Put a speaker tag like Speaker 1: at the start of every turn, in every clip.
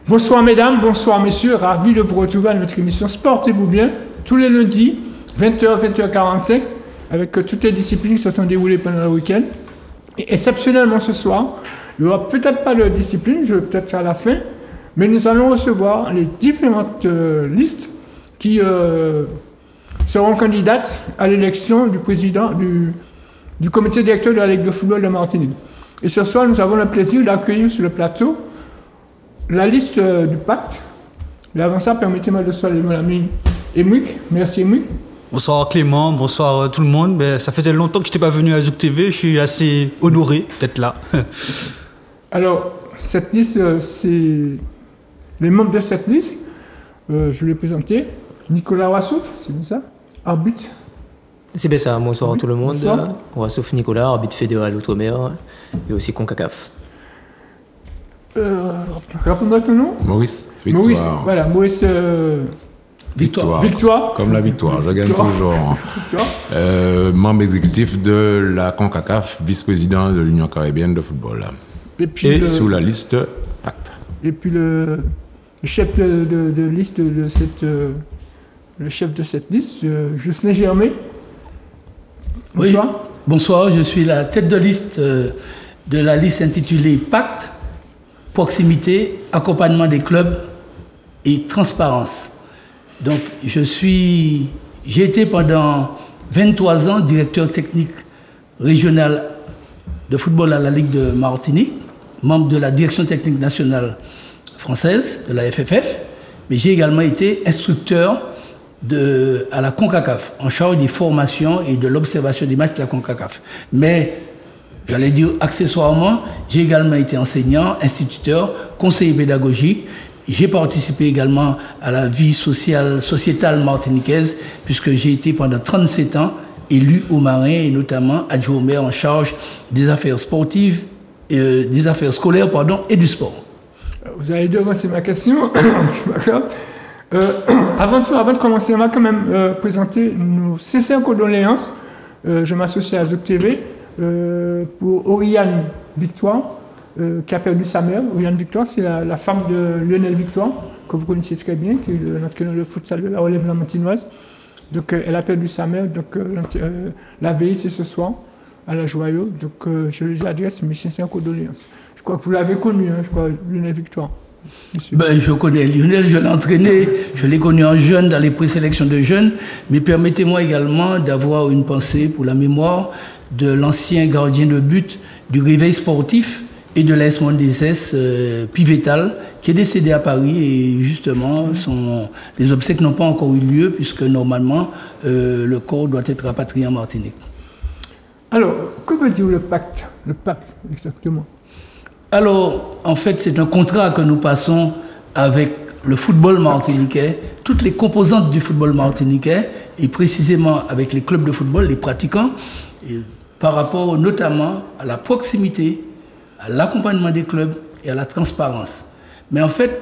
Speaker 1: Bonsoir mesdames, bonsoir messieurs, ravi de vous retrouver à notre émission Sportez-vous bien, tous les lundis, 20h, 20h45, avec toutes les disciplines qui se sont déroulées pendant le week-end. Et exceptionnellement ce soir, il n'y aura peut-être pas de discipline, je vais peut-être faire à la fin, mais nous allons recevoir les différentes listes qui seront candidates à l'élection du président du comité directeur de la Ligue de football de Martinique. Et ce soir, nous avons le plaisir d'accueillir sur le plateau la liste du pacte. Mais avant ça, permettez-moi de saluer mon ami Emric. Merci Emric.
Speaker 2: Bonsoir Clément, bonsoir tout le monde. Ça faisait longtemps que je n'étais pas venu à Zouk TV, je suis assez honoré d'être là.
Speaker 1: Alors, cette liste, c'est les membres de cette liste. Je vais les présenter. Nicolas Wassouf, c'est bien ça? Arbitre.
Speaker 3: C'est bien ça, bonsoir à tout le monde.
Speaker 1: Bonsoir.
Speaker 3: Wassouf Nicolas, arbitre fédéral Outre-mer et aussi CONCACAF.
Speaker 1: Rappelle-moi ton nom.
Speaker 4: Maurice Victoire.
Speaker 1: Maurice, voilà, Maurice Victoire.
Speaker 4: Comme la victoire, je gagne toujours.
Speaker 1: Victoire.
Speaker 4: Membre exécutif de la CONCACAF, vice-président de l'Union caribéenne de football. Et sous la liste Pacte.
Speaker 1: Et puis le chef de liste de cette le chef de cette liste, Jocelyn Germain. Bonsoir.
Speaker 5: Oui, bonsoir, je suis la tête de liste de la liste intitulée Pacte, proximité, accompagnement des clubs et transparence. Donc j'ai été pendant 23 ans directeur technique régional de football à la Ligue de Martinique, membre de la direction technique nationale française, de la FFF, mais j'ai également été instructeur à la CONCACAF, en charge des formations et de l'observation des matchs de la CONCACAF. Mais, j'allais dire accessoirement, j'ai également été enseignant, instituteur, conseiller pédagogique. J'ai participé également à la vie sociétale martiniquaise, puisque j'ai été pendant 37 ans élu au marin et notamment adjoint au maire en charge des affaires sportives, des affaires scolaires et du sport.
Speaker 1: Vous avez devancé ma question. C'est pas grave. Avant de commencer, on va quand même présenter nos sincères condoléances. Je m'associe à Zouk TV pour Oriane Victoire, qui a perdu sa mère. Oriane Victoire, c'est la femme de Lionel Victoire, que vous connaissez très bien, qui est notre canal de futsal de la relève lamantinoise. Donc, elle a perdu sa mère. Donc, la veille, c'est ce soir, à la Joyau. Donc, je lui adresse mes sincères condoléances. Je crois que vous l'avez connu, je crois, Lionel Victoire.
Speaker 5: Je connais Lionel, je l'ai entraîné, je l'ai connu en jeune, dans les présélections de jeunes, mais permettez-moi également d'avoir une pensée pour la mémoire de l'ancien gardien de but du Réveil sportif et de l'AS Mondeses Pivetal, qui est décédé à Paris et justement, les obsèques n'ont pas encore eu lieu puisque normalement, le corps doit être rapatrié en Martinique.
Speaker 1: Alors, que veut dire le pacte? Le pacte, exactement.
Speaker 5: Alors, en fait, c'est un contrat que nous passons avec le football martiniquais, toutes les composantes du football martiniquais, et précisément avec les clubs de football, les pratiquants, et par rapport notamment à la proximité, à l'accompagnement des clubs et à la transparence. Mais en fait,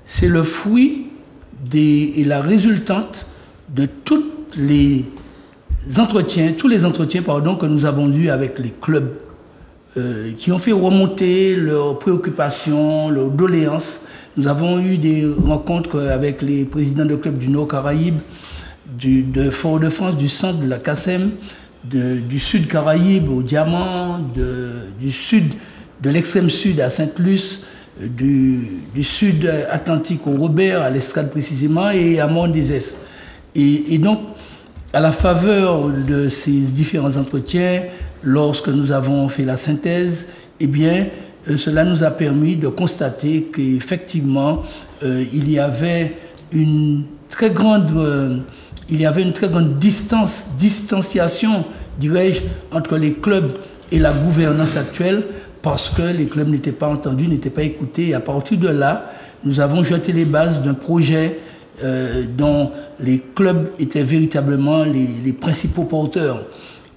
Speaker 5: c'est le fruit et la résultante de tous les entretiens que nous avons eus avec les clubs qui ont fait remonter leurs préoccupations, leurs doléances. Nous avons eu des rencontres avec les présidents de clubs du Nord Caraïbe, de Fort-de-France, du centre, de la CACEM, du Sud Caraïbe au Diamant, du Sud, de l'extrême Sud à Sainte-Luce, du Sud Atlantique au Robert, à l'Estrade précisément, et à Mondeses. Et donc, à la faveur de ces différents entretiens, lorsque nous avons fait la synthèse, eh bien, cela nous a permis de constater qu'effectivement, il y avait une très grande distanciation, dirais-je, entre les clubs et la gouvernance actuelle, parce que les clubs n'étaient pas entendus, n'étaient pas écoutés. Et à partir de là, nous avons jeté les bases d'un projet dont les clubs étaient véritablement les principaux porteurs.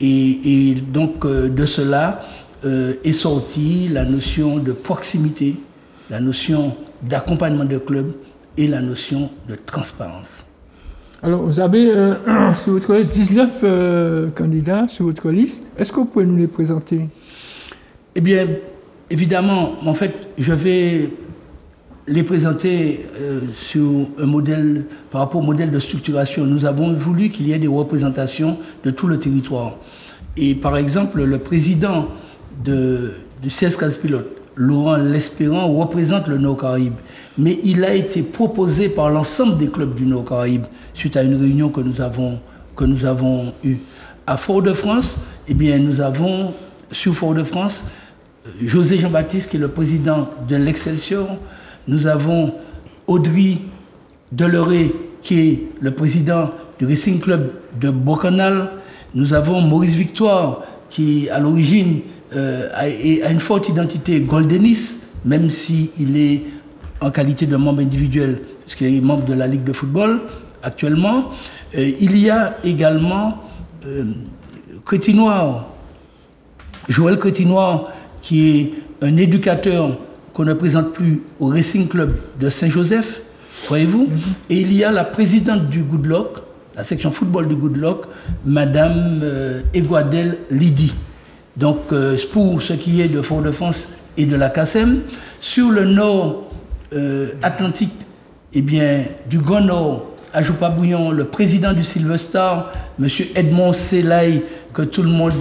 Speaker 5: Et donc, de cela est sortie la notion de proximité, la notion d'accompagnement de club et la notion de transparence.
Speaker 1: Alors, vous avez sur votre liste 19 candidats sur votre liste. Est-ce que vous pouvez nous les présenter?
Speaker 5: Eh bien, évidemment, en fait, je vais les présenter sur un modèle, par rapport au modèle de structuration. Nous avons voulu qu'il y ait des représentations de tout le territoire. Et par exemple, le président du CS Cas Pilote, Laurent L'Espérant, représente le Nord-Caraïbe. Mais il a été proposé par l'ensemble des clubs du Nord-Caraïbe suite à une réunion que nous avons eue. À Fort-de-France, eh bien, nous avons, sur Fort-de-France, José Jean-Baptiste, qui est le président de l'Excelsior. Nous avons Audrey Deleré, qui est le président du Racing Club de Bocanal. Nous avons Maurice Victoire, qui, à l'origine, a une forte identité goldenis, même s'il est en qualité de membre individuel, puisqu'il est membre de la Ligue de football actuellement. Il y a également Crétinoir, Joël Crétinoir, qui est un éducateur qu'on ne présente plus au Racing Club de Saint-Joseph, voyez-vous. Et il y a la présidente du Goodlock, la section football du Goodlock, Madame Eguadel Lydie. Donc, pour ce qui est de Fort-de-France et de la CACEM, sur le nord Atlantique, eh bien, du Grand Nord, à Joupa-Bouillon, le président du Silver Star, M. Edmond Selaï, que tout le monde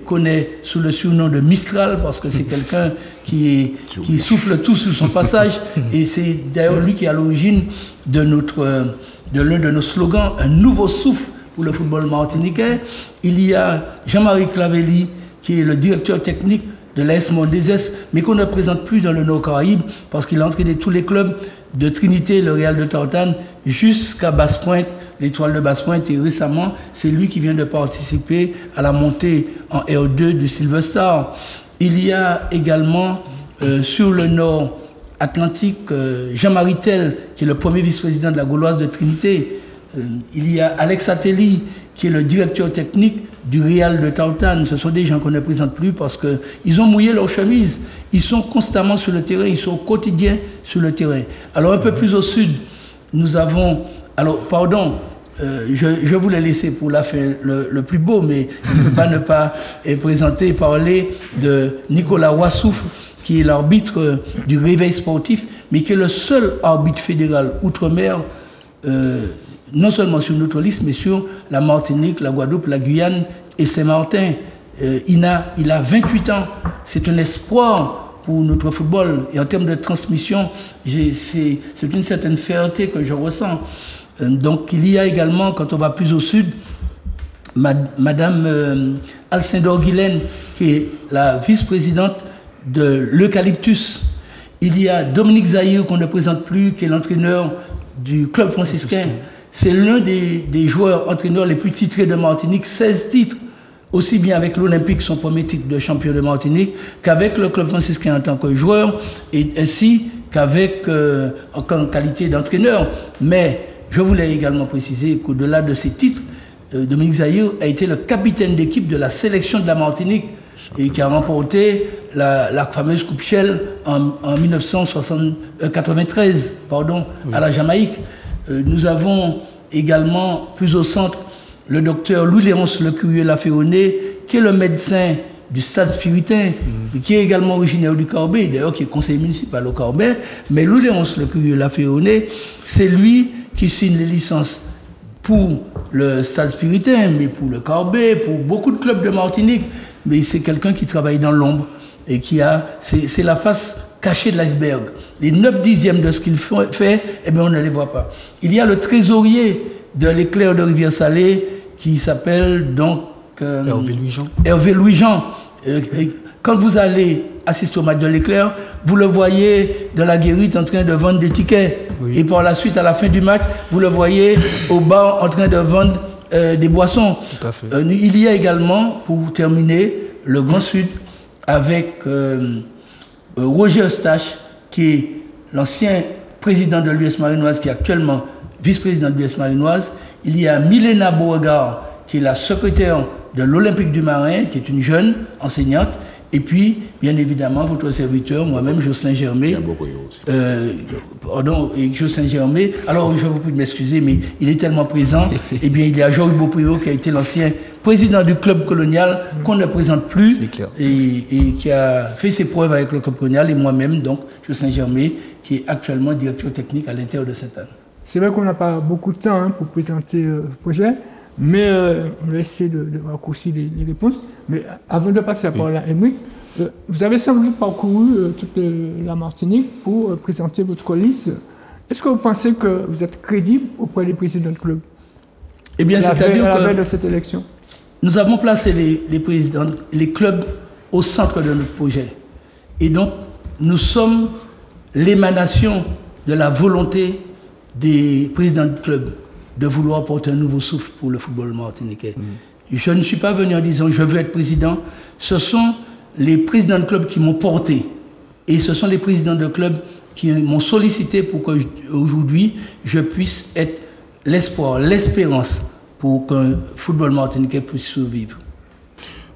Speaker 5: connaît sous le surnom de Mistral, parce que c'est quelqu'un qui souffle tout sur son passage, et c'est d'ailleurs lui qui est à l'origine de l'un de nos slogans, un nouveau souffle pour le football martiniquais. Il y a Jean-Marie Clavelli, qui est le directeur technique de l'AS Mondezes, mais qu'on ne présente plus dans le Nord-Caraïbe, parce qu'il a entraîné tous les clubs de Trinité, le Real de Tartane, jusqu'à Basse-Pointe, l'Étoile de Basse-Pointe, et récemment, c'est lui qui vient de participer à la montée en R2 du Silver Star. Il y a également, sur le nord Atlantique, Jean-Marie Tell, qui est le premier vice-président de la Gauloise de Trinité. Il y a Alex Atteli, qui est le directeur technique du Real de Tartane. Ce sont des gens qu'on ne présente plus parce qu'ils ont mouillé leur chemise. Ils sont constamment sur le terrain, ils sont au quotidien sur le terrain. Alors un peu plus au sud, nous avons... Alors, pardon, je voulais laisser pour la fin le plus beau, mais je ne peux pas ne pas présenter et parler de Nicolas Wassouf, qui est l'arbitre du réveil sportif, mais qui est le seul arbitre fédéral outre-mer, non seulement sur notre liste, mais sur la Martinique, la Guadeloupe, la Guyane et Saint-Martin. Il a 28 ans. C'est un espoir pour notre football. Et en termes de transmission, c'est une certaine fierté que je ressens. Donc il y a également, quand on va plus au sud, Madame Alcindor Guilaine, qui est la vice-présidente de l'Eucalyptus. Il y a Dominique Zahir, qu'on ne présente plus, qui est l'entraîneur du club franciscain. C'est l'un des joueurs entraîneurs les plus titrés de Martinique, 16 titres, aussi bien avec l'Olympique, son premier titre de champion de Martinique, qu'avec le club franciscain en tant que joueur, et ainsi qu'avec en qualité d'entraîneur. Mais je voulais également préciser qu'au-delà de ces titres, Dominique Zahir a été le capitaine d'équipe de la sélection de la Martinique et qui a remporté la fameuse Coupe Shell en 1993 à la Jamaïque. Nous avons également, plus au centre, le docteur Louis-Léonce Lecurieux-Laféoné, qui est le médecin du Stade Spiritain, qui est également originaire du Carbet, d'ailleurs qui est conseiller municipal au Carbet. Mais Louis-Léonce Lecurieux-Laféoné, c'est lui qui signe les licences pour le Stade Spiritain, mais pour le Carbet, pour beaucoup de clubs de Martinique. Mais c'est quelqu'un qui travaille dans l'ombre et c'est la face cachée de l'iceberg. Les 9/10 de ce qu'il fait, eh bien, on ne les voit pas. Il y a le trésorier de l'Éclair de Rivière-Salée qui s'appelle donc Hervé Louis-Jean. Quand vous allez assister au match de l'Éclair, vous le voyez dans la guérite en train de vendre des tickets. Oui. Et par la suite, à la fin du match, vous le voyez au bar en train de vendre des boissons.
Speaker 2: Tout à fait.
Speaker 5: Il y a également, pour terminer, le Grand Sud avec Roger Eustache, qui est l'ancien président de l'US Marinoise, qui est actuellement vice-président de l'US Marinoise. Il y a Milena Beauregard, qui est la secrétaire de l'Olympique du Marin, qui est une jeune enseignante. Et puis, bien évidemment, votre serviteur, moi-même, Jocelyn Germé. Et Jocelyn Germé. Alors, je vous prie de m'excuser, mais il est tellement présent. Eh bien, il y a Georges Beaupréau, qui a été l'ancien président du club colonial qu'on ne présente plus
Speaker 2: clair.
Speaker 5: et qui a fait ses preuves avec le club colonial et moi-même, donc, je Saint-Germain, qui est actuellement directeur technique à l'intérieur de Sainte-Anne.
Speaker 1: C'est vrai qu'on n'a pas beaucoup de temps pour présenter le projet, mais on va essayer de raccourcir les réponses. Mais avant de passer la parole à Émeric, vous avez sans doute parcouru toute la Martinique pour présenter votre liste. Est-ce que vous pensez que vous êtes crédible auprès des présidents de club?
Speaker 5: Eh bien, c'est-à-dire
Speaker 1: que de cette élection,
Speaker 5: nous avons placé les présidents, les clubs au centre de notre projet. Et donc, nous sommes l'émanation de la volonté des présidents de club de vouloir porter un nouveau souffle pour le football martiniquais. Je ne suis pas venu en disant je veux être président. Ce sont les présidents de club qui m'ont porté. Et ce sont les présidents de club qui m'ont sollicité pour qu'aujourd'hui je puisse être l'espoir, l'espérance pour qu'un football martiniquais puisse survivre.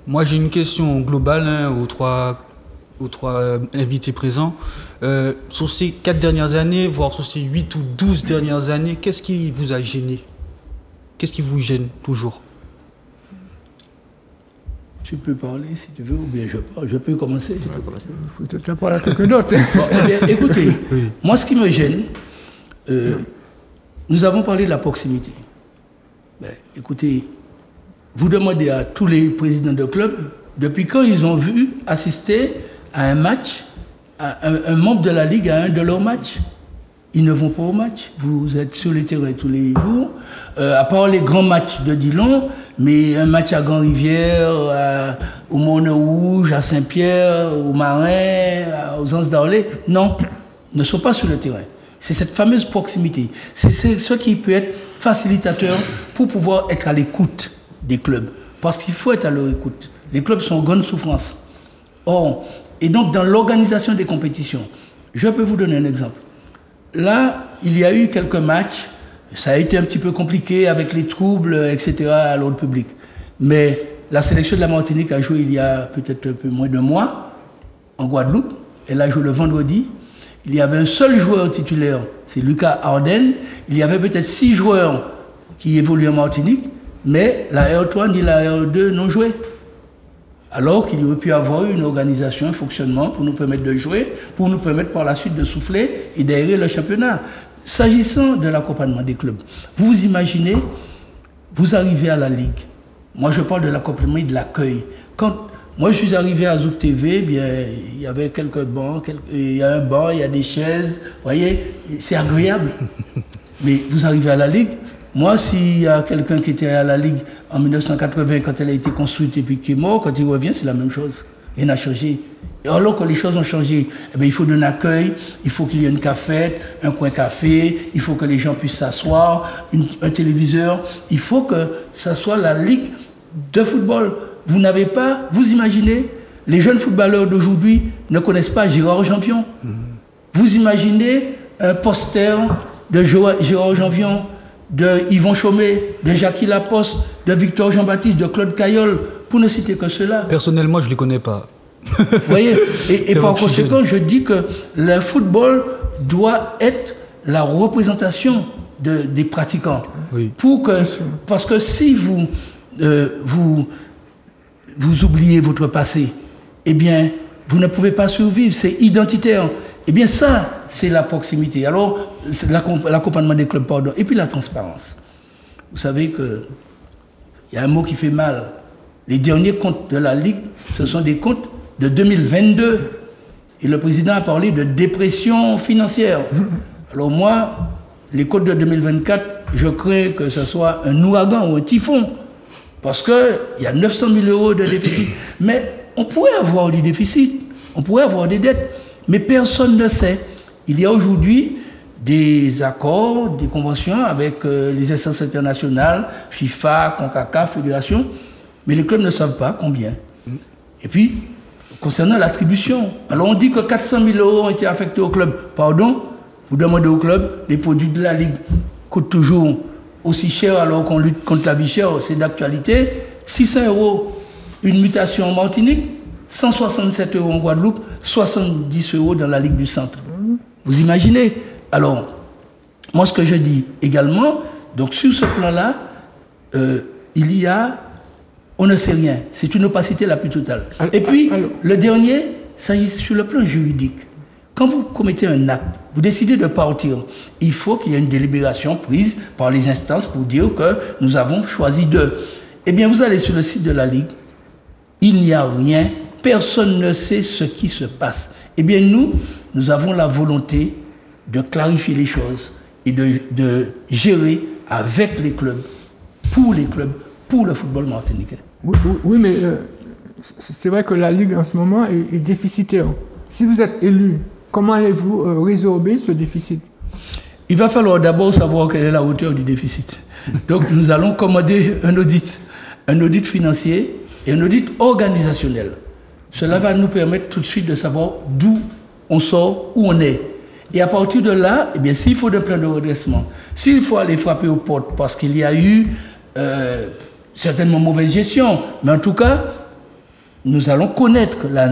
Speaker 2: Moi, j'ai une question globale aux trois invités présents. Sur ces 4 dernières années, voire sur ces 8 ou 12 dernières années, qu'est-ce qui vous a gêné? Qu'est-ce qui vous gêne toujours?
Speaker 5: Tu peux parler si tu veux, ou bien je parle. Je peux commencer.
Speaker 1: Il faut peut-être parler à quelqu'un d'autre.
Speaker 5: Bon, eh bien, écoutez, moi, ce qui me gêne, nous avons parlé de la proximité. Ben, écoutez, vous demandez à tous les présidents de club, depuis quand ils ont vu assister à un match, à un membre de la Ligue à un de leurs matchs. Ils ne vont pas au match. Vous êtes sur les terrains tous les jours. À part les grands matchs de Dillon, mais un match à Grand-Rivière, au Mont-Rouge, à Saint-Pierre, au Marin, aux Anses d'Orlé, non, ils ne sont pas sur le terrain. C'est cette fameuse proximité. C'est ce qui peut être facilitateur pour pouvoir être à l'écoute des clubs. Parce qu'il faut être à leur écoute. Les clubs sont en grande souffrance. Or, et donc dans l'organisation des compétitions, je peux vous donner un exemple. Là, il y a eu quelques matchs, ça a été un petit peu compliqué avec les troubles, etc., à l'ordre public. Mais la sélection de la Martinique a joué il y a peut-être un peu moins d'un mois, en Guadeloupe. Elle a joué le vendredi. Il y avait un seul joueur titulaire, c'est Lucas Arden. Il y avait peut-être 6 joueurs qui évoluent en Martinique, mais la R3 ni la R2 n'ont joué. Alors qu'il y aurait pu avoir une organisation, un fonctionnement pour nous permettre de jouer, pour nous permettre par la suite de souffler et d'aérer le championnat. S'agissant de l'accompagnement des clubs, vous imaginez, vous arrivez à la Ligue. Moi, je parle de l'accompagnement et de l'accueil. Quand moi, je suis arrivé à Zouk TV, bien, il y avait quelques bancs, il y a un banc, il y a des chaises, vous voyez, c'est agréable. Mais vous arrivez à la Ligue, moi, s'il y a quelqu'un qui était à la Ligue en 1980, quand elle a été construite et puis qui est mort, quand il revient, c'est la même chose. Rien n'a changé. Et alors que les choses ont changé, eh bien, il faut un accueil, il faut qu'il y ait une cafette, un coin café, il faut que les gens puissent s'asseoir, un téléviseur. Il faut que ça soit la Ligue de football. Vous n'avez pas, vous imaginez, les jeunes footballeurs d'aujourd'hui ne connaissent pas Gérard Jampion. Vous imaginez un poster de Gérard Jampion, de Yvon Chaumet, de Jackie Laposte, de Victor Jean-Baptiste, de Claude Caillol, pour ne citer que cela.
Speaker 2: Personnellement, je ne les connais pas.
Speaker 5: Vous voyez, et par conséquent, je dis que le football doit être la représentation des pratiquants.
Speaker 2: Oui.
Speaker 5: Parce que si vous oubliez votre passé, eh bien, vous ne pouvez pas survivre, c'est identitaire. Eh bien, ça, c'est la proximité. Alors, l'accompagnement des clubs, pardon. Et puis la transparence. Vous savez qu'il y a un mot qui fait mal. Les derniers comptes de la Ligue, ce sont des comptes de 2022. Et le président a parlé de dépression financière. Alors moi, les comptes de 2024, je crains que ce soit un ouragan ou un typhon. Parce qu'il y a 900 000 euros de déficit. Mais on pourrait avoir du déficit, on pourrait avoir des dettes. Mais personne ne sait. Il y a aujourd'hui des accords, des conventions avec les instances internationales, FIFA, CONCACAF, Fédération, mais les clubs ne savent pas combien. Et puis, concernant l'attribution, alors on dit que 400 000 euros ont été affectés au club. Pardon, vous demandez au club, les produits de la Ligue coûtent toujours aussi cher alors qu'on lutte contre la vie chère, c'est d'actualité. 600 euros, une mutation en Martinique, 167 euros en Guadeloupe, 70 euros dans la Ligue du Centre. Vous imaginez? Alors, moi ce que je dis également, donc sur ce plan-là, il y a on ne sait rien. C'est une opacité la plus totale. Et puis, le dernier, s'agit sur le plan juridique. Quand vous commettez un acte, vous décidez de partir, il faut qu'il y ait une délibération prise par les instances pour dire que nous avons choisi d'eux. Eh bien, vous allez sur le site de la Ligue, il n'y a rien, personne ne sait ce qui se passe. Eh bien, nous avons la volonté de clarifier les choses et de gérer avec les clubs, pour le football martiniquais.
Speaker 1: Oui, mais c'est vrai que la Ligue en ce moment est déficitaire. Si vous êtes élu, comment allez-vous résorber ce déficit?
Speaker 5: Il va falloir d'abord savoir quelle est la hauteur du déficit. Donc nous allons commander un audit financier et un audit organisationnel. Cela va nous permettre tout de suite de savoir d'où on sort, où on est. Et à partir de là, eh bien, s'il faut des plans de redressement, s'il faut aller frapper aux portes parce qu'il y a eu certainement mauvaise gestion, mais en tout cas, nous allons connaître la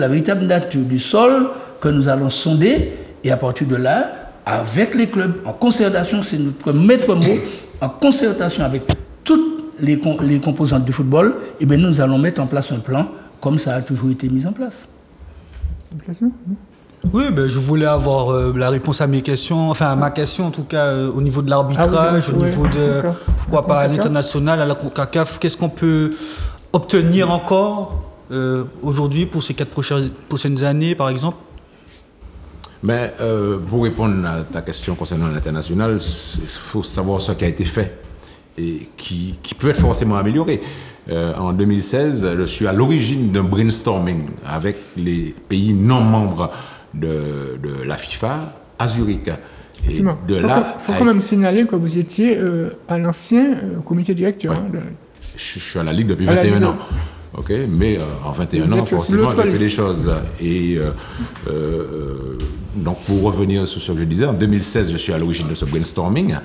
Speaker 5: véritable nature du sol que nous allons sonder, et à partir de là, avec les clubs, en concertation, c'est notre maître mot, en concertation avec toutes les composantes du football, eh bien, nous allons mettre en place un plan comme ça a toujours été mis en place.
Speaker 2: Oui, je voulais avoir la réponse à mes questions, enfin à ma question en tout cas, au niveau de l'arbitrage, au niveau de, pourquoi pas à l'international, à la CONCACAF, qu'est-ce qu'on peut obtenir encore aujourd'hui pour ces 4 prochaines années par exemple?
Speaker 4: Mais pour répondre à ta question concernant l'international, il faut savoir ce qui a été fait et qui peut être forcément amélioré. En 2016, je suis à l'origine d'un brainstorming avec les pays non membres de la FIFA à Zurich.
Speaker 1: Et de là, il faut quand même signaler que vous étiez à l'ancien comité directeur.
Speaker 4: Ouais. Je suis à la Ligue depuis 21 ans. Ok, mais en 21 ans, forcément, j'ai fait des choses. Et donc, pour revenir sur ce que je disais, en 2016, je suis à l'origine de ce brainstorming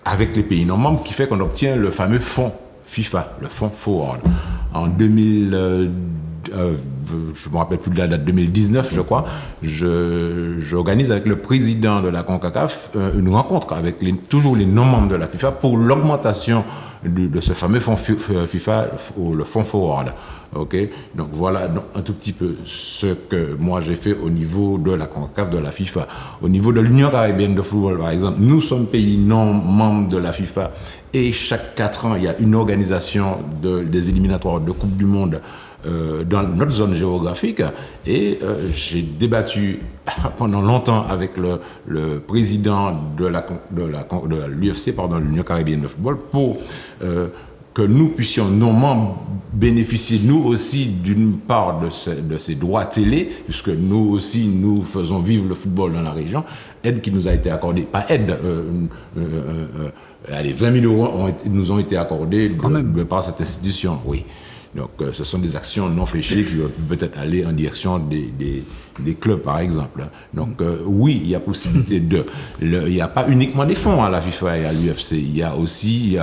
Speaker 4: avec les pays non membres qui fait qu'on obtient le fameux fonds FIFA, le fonds Forward. En 2000, je ne me rappelle plus de la date, 2019, je crois, j'organise avec le président de la CONCACAF une rencontre avec toujours les non membres de la FIFA pour l'augmentation de ce fameux fonds FIFA, le fonds Forward. Okay? Donc voilà un tout petit peu ce que moi j'ai fait au niveau de la CONCACAF, de la FIFA. Au niveau de l'Union caribéenne de football, par exemple, nous sommes pays non membres de la FIFA et chaque 4 ans, il y a une organisation des éliminatoires de Coupe du Monde dans notre zone géographique et j'ai débattu pendant longtemps avec le président de l'UFC, l'Union caribéenne de football, pour que nous puissions, nos membres, bénéficier nous aussi d'une part de ces droits télé, puisque nous aussi nous faisons vivre le football dans la région. Aide qui nous a été accordée, pas aide, 20 000 € nous ont été accordés par cette institution, oui. Donc, ce sont des actions non fléchées qui vont peut-être aller en direction des clubs, par exemple. Donc, oui, il y a possibilité il n'y a pas uniquement des fonds à la FIFA et à l'UFC. Il y a aussi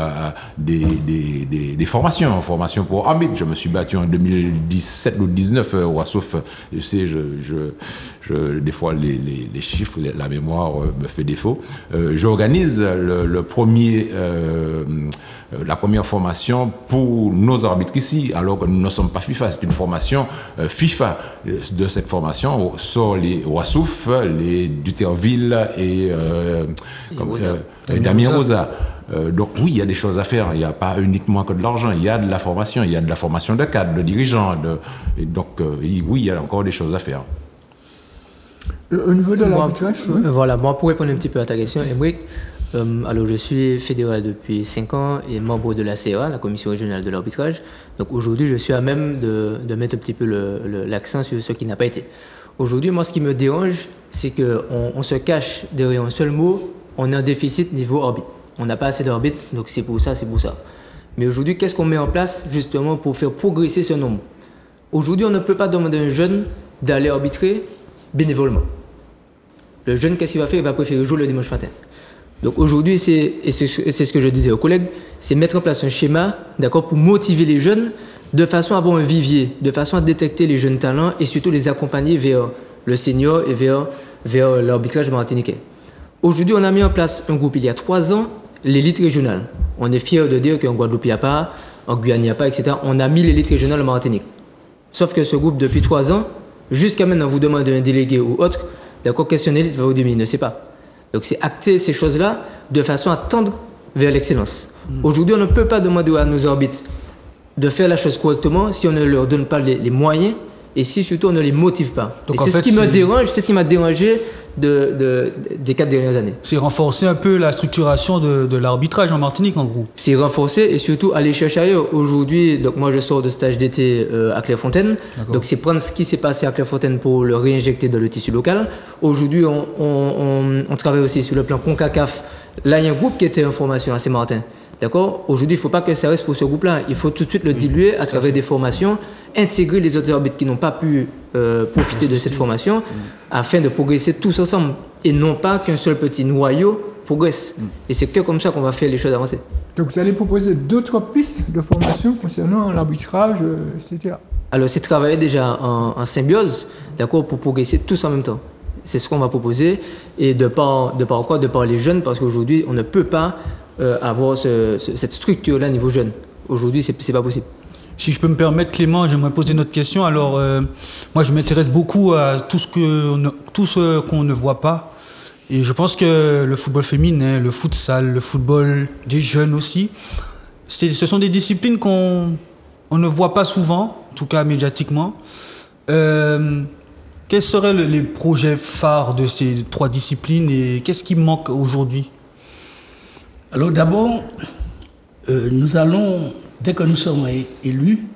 Speaker 4: des formations pour arbitres. Je me suis battu en 2017 ou 2019, sauf, je sais, des fois, les chiffres, la mémoire me fait défaut. J'organise la première formation pour nos arbitres ici, alors que nous ne sommes pas FIFA. C'est une formation FIFA. De cette formation sort les Ouassouf, les Duterville et Damien Rosa. Donc oui, il y a des choses à faire. Il n'y a pas uniquement que de l'argent. Il y a de la formation. Il y a de la formation de cadres, de dirigeants. Donc oui, il y a encore des choses à faire.
Speaker 1: Au niveau de l'arbitrage,
Speaker 3: voilà, moi pour répondre un petit peu à ta question, Emric, alors je suis fédéral depuis 5 ans et membre de la CRA, la Commission régionale de l'arbitrage. Donc aujourd'hui, je suis à même de mettre un petit peu l'accent sur ce qui n'a pas été. Aujourd'hui, moi, ce qui me dérange, c'est qu'on se cache derrière un seul mot, on est en déficit niveau arbitre. On n'a pas assez d'arbitres, donc c'est pour ça. Mais aujourd'hui, qu'est-ce qu'on met en place justement pour faire progresser ce nombre? Aujourd'hui, on ne peut pas demander à un jeune d'aller arbitrer bénévolement. Le jeune, qu'est-ce qu'il va faire? Il va préférer jouer le dimanche matin. Donc aujourd'hui, c'est ce que je disais aux collègues, c'est mettre en place un schéma, d'accord, pour motiver les jeunes de façon à avoir un vivier, de façon à détecter les jeunes talents et surtout les accompagner vers le senior et vers l'arbitrage martiniquais. Aujourd'hui, on a mis en place un groupe il y a 3 ans, l'élite régionale. On est fiers de dire qu'en Guadeloupe, il n'y a pas en Guyane, il n'y a pas, etc. On a mis l'élite régionale en Martinique. Sauf que ce groupe, depuis 3 ans, jusqu'à maintenant, vous demande un délégué ou autre, d'accord, qu'est-ce qu'une élite va vous dire, mais il ne sait pas. Donc c'est acter ces choses-là de façon à tendre vers l'excellence. Aujourd'hui, on ne peut pas demander à nos arbitres de faire la chose correctement si on ne leur donne pas les moyens et si surtout on ne les motive pas.
Speaker 2: Donc,
Speaker 3: et c'est ce qui me dérange, c'est ce qui m'a dérangé des 4 dernières années.
Speaker 2: C'est renforcer un peu la structuration de l'arbitrage en Martinique, en gros.
Speaker 3: C'est renforcer et surtout aller chercher ailleurs. Aujourd'hui, donc moi je sors de stage d'été à Clairefontaine. Donc c'est prendre ce qui s'est passé à Clairefontaine pour le réinjecter dans le tissu local. Aujourd'hui, on travaille aussi sur le plan CONCACAF. Là, il y a un groupe qui était en formation à Saint-Martin. D'accord ? Aujourd'hui, il ne faut pas que ça reste pour ce groupe-là. Il faut tout de suite le diluer à travers des formations, intégrer les autres arbitres qui n'ont pas pu profiter de cette formation afin de progresser tous ensemble et non pas qu'un seul petit noyau progresse. Et c'est que comme ça qu'on va faire les choses avancer.
Speaker 1: Donc vous allez proposer d'autres pistes de formation concernant l'arbitrage, etc.
Speaker 3: Alors c'est travailler déjà en symbiose, d'accord, pour progresser tous en même temps. C'est ce qu'on va proposer et de par les jeunes, parce qu'aujourd'hui on ne peut pas avoir cette structure-là niveau jeune. Aujourd'hui, c'est pas possible.
Speaker 2: Si je peux me permettre, Clément, j'aimerais poser une autre question. Alors, moi, je m'intéresse beaucoup à tout ce qu'on ne voit pas. Et je pense que le football féminin, le futsal, le football des jeunes aussi, ce sont des disciplines qu'on ne voit pas souvent, en tout cas médiatiquement. Quels seraient les projets phares de ces 3 disciplines et qu'est-ce qui manque aujourd'hui ?
Speaker 5: Alors d'abord, nous allons, dès que nous serons élus,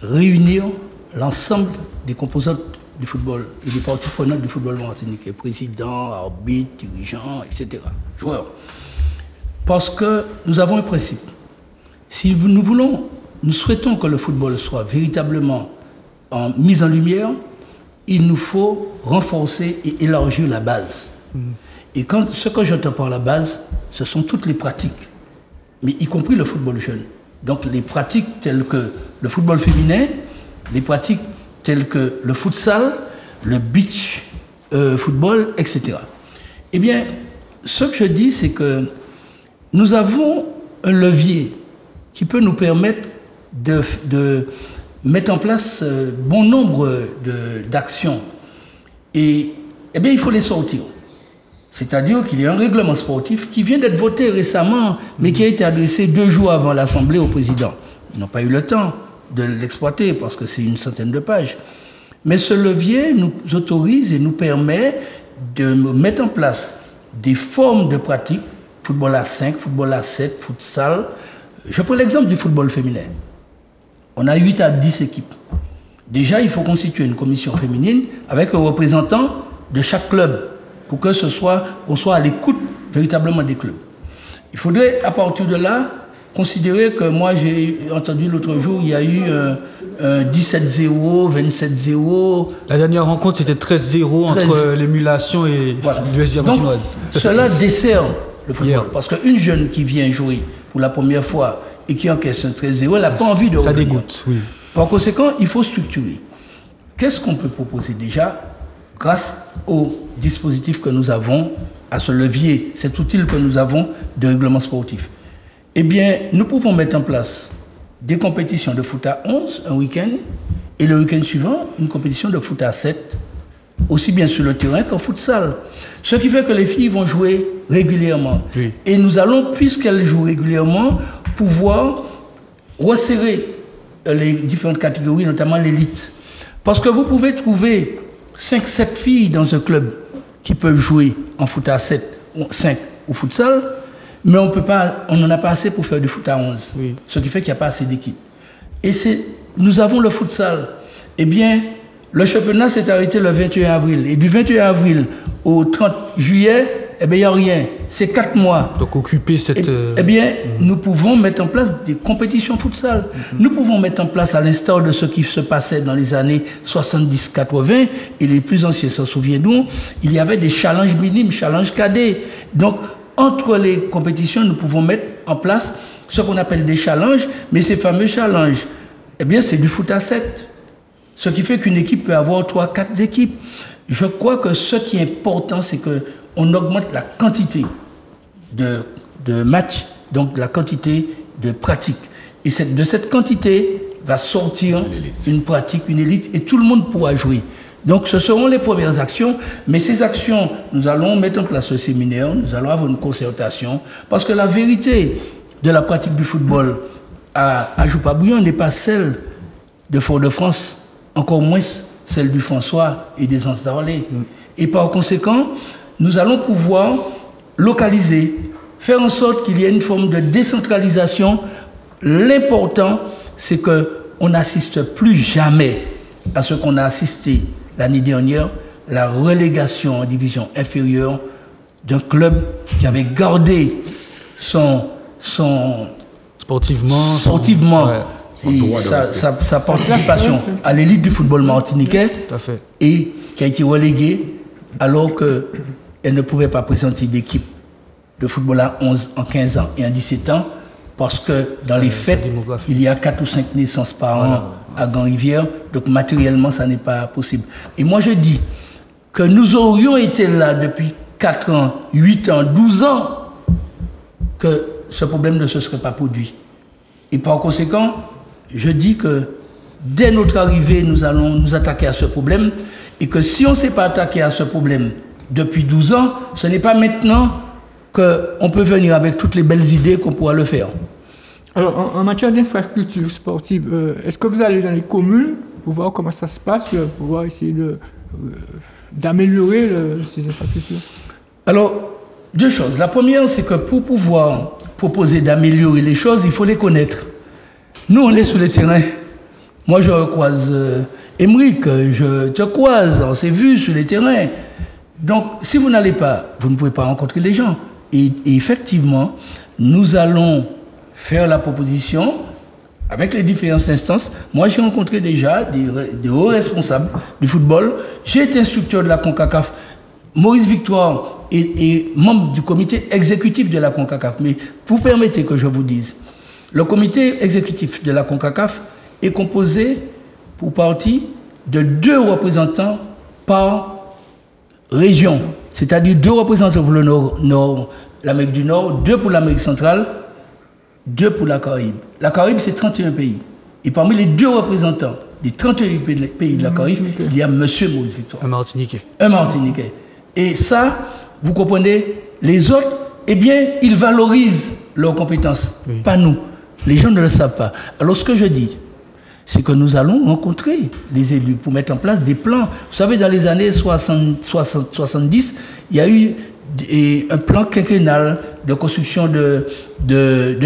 Speaker 5: réunir l'ensemble des composantes du football et des parties prenantes du football martiniquais, président, arbitre, dirigeants, etc., joueurs. Parce que nous avons un principe. Si nous souhaitons que le football soit véritablement mis en lumière, il nous faut renforcer et élargir la base. Et ce que j'entends par la base, ce sont toutes les pratiques, mais y compris le football jeune. Donc les pratiques telles que le football féminin, les pratiques telles que le futsal, le beach football, etc. Eh bien, ce que je dis, c'est que nous avons un levier qui peut nous permettre de mettre en place bon nombre d'actions. Et eh bien, il faut les sortir. C'est-à-dire qu'il y a un règlement sportif qui vient d'être voté récemment, mais qui a été adressé 2 jours avant l'Assemblée au président. Ils n'ont pas eu le temps de l'exploiter parce que c'est une centaine de pages. Mais ce levier nous autorise et nous permet de mettre en place des formes de pratique, football à 5, football à 7, futsal. Je prends l'exemple du football féminin. On a 8 à 10 équipes. Déjà, il faut constituer une commission féminine avec un représentant de chaque club, pour que qu'on soit à l'écoute véritablement des clubs. Il faudrait, à partir de là, considérer que moi, j'ai entendu l'autre jour, il y a eu 17-0, 27-0.
Speaker 2: La dernière rencontre, c'était 13-0 entre l'émulation et l'USG Martinoise.
Speaker 5: Cela dessert le football. Parce qu'une jeune qui vient jouer pour la première fois et qui encaisse un 13-0, elle n'a pas envie de revenir.
Speaker 2: Ça dégoûte, oui.
Speaker 5: Par conséquent, il faut structurer. Qu'est-ce qu'on peut proposer déjà grâce au dispositif que nous avons, à ce levier, cet outil que nous avons de règlement sportif? Eh bien, nous pouvons mettre en place des compétitions de foot à 11 un week-end et le week-end suivant, une compétition de foot à 7, aussi bien sur le terrain qu'en futsal. Ce qui fait que les filles vont jouer régulièrement. Oui. Et nous allons, puisqu'elles jouent régulièrement, pouvoir resserrer les différentes catégories, notamment l'élite. Parce que vous pouvez trouver 5-7 filles dans un club qui peuvent jouer en foot à 7 ou 5 ou futsal, mais on n'en a pas assez pour faire du foot à 11. Oui. Ce qui fait qu'il n'y a pas assez d'équipes. Et nous avons le futsal. Eh bien, le championnat s'est arrêté le 21 avril. Et du 21 avril au 30 juillet, eh bien, il n'y a rien. C'est 4 mois.
Speaker 2: Donc, occuper cette...
Speaker 5: Eh bien, nous pouvons mettre en place des compétitions futsal. Nous pouvons mettre en place, à l'instar de ce qui se passait dans les années 70-80, et les plus anciens s'en souviendront, il y avait des challenges minimes, challenges cadets. Donc, entre les compétitions, nous pouvons mettre en place ce qu'on appelle des challenges, mais ces fameux challenges, eh bien, c'est du foot à 7. Ce qui fait qu'une équipe peut avoir 3-4 équipes. Je crois que ce qui est important, c'est qu'on augmente la quantité de matchs, donc la quantité de pratiques. Et de cette quantité va sortir une pratique, une élite, et tout le monde pourra jouer. Donc ce seront les premières actions, mais ces actions, nous allons mettre en place le séminaire, nous allons avoir une concertation, parce que la vérité de la pratique du football à Jupa-Bouillon n'est pas celle de Fort-de-France, encore moins celle du François et des Anse-d'Arlé. Et par conséquent, nous allons pouvoir localiser, faire en sorte qu'il y ait une forme de décentralisation. L'important, c'est qu'on n'assiste plus jamais à ce qu'on a assisté l'année dernière, la relégation en division inférieure d'un club qui avait gardé sportivement et sa participation à l'élite du football martiniquais et qui a été relégué alors qu'elle ne pouvait pas présenter d'équipe de football à 11, en 15 ans et en 17 ans parce que dans les faits, il y a 4 ou 5 naissances par an à Grand-Rivière, donc matériellement, ça n'est pas possible. Et moi, je dis que nous aurions été là depuis 4 ans, 8 ans, 12 ans, que ce problème ne se serait pas produit. Et par conséquent, je dis que dès notre arrivée, nous allons nous attaquer à ce problème et que si on ne s'est pas attaqué à ce problème depuis 12 ans, ce n'est pas maintenant qu'on peut venir avec toutes les belles idées qu'on pourra le faire.
Speaker 1: Alors, en matière d'infrastructure sportive, est-ce que vous allez dans les communes pour voir comment ça se passe, pour pouvoir essayer d'améliorer ces infrastructures?
Speaker 5: Alors, 2 choses. La première, c'est que pour pouvoir proposer d'améliorer les choses, il faut les connaître. Nous, on est sur le terrain. Moi, je croise Émeric, je te croise, on s'est vu sur les terrains. Donc, si vous n'allez pas, vous ne pouvez pas rencontrer les gens. Et effectivement, nous allons faire la proposition avec les différentes instances. Moi, j'ai rencontré déjà des hauts responsables du football. J'ai été instructeur de la CONCACAF. Maurice Victoire est membre du comité exécutif de la CONCACAF. Mais vous permettez que je vous dise, le comité exécutif de la CONCACAF est composé pour partie de 2 représentants par région. C'est-à-dire 2 représentants pour le Nord, l'Amérique du Nord, 2 pour l'Amérique centrale, 2 pour la Caraïbe. La Caraïbe, c'est 31 pays. Et parmi les 2 représentants des 31 pays de la Caraïbe, il y a M. Maurice Victoire.
Speaker 2: Un Martiniquais.
Speaker 5: Un Martiniquais. Et ça, vous comprenez, les autres, eh bien, ils valorisent leurs compétences. Oui. Pas nous. Les gens ne le savent pas. Alors, ce que je dis, c'est que nous allons rencontrer les élus pour mettre en place des plans. Vous savez, dans les années 70, il y a eu un plan quinquennal de construction de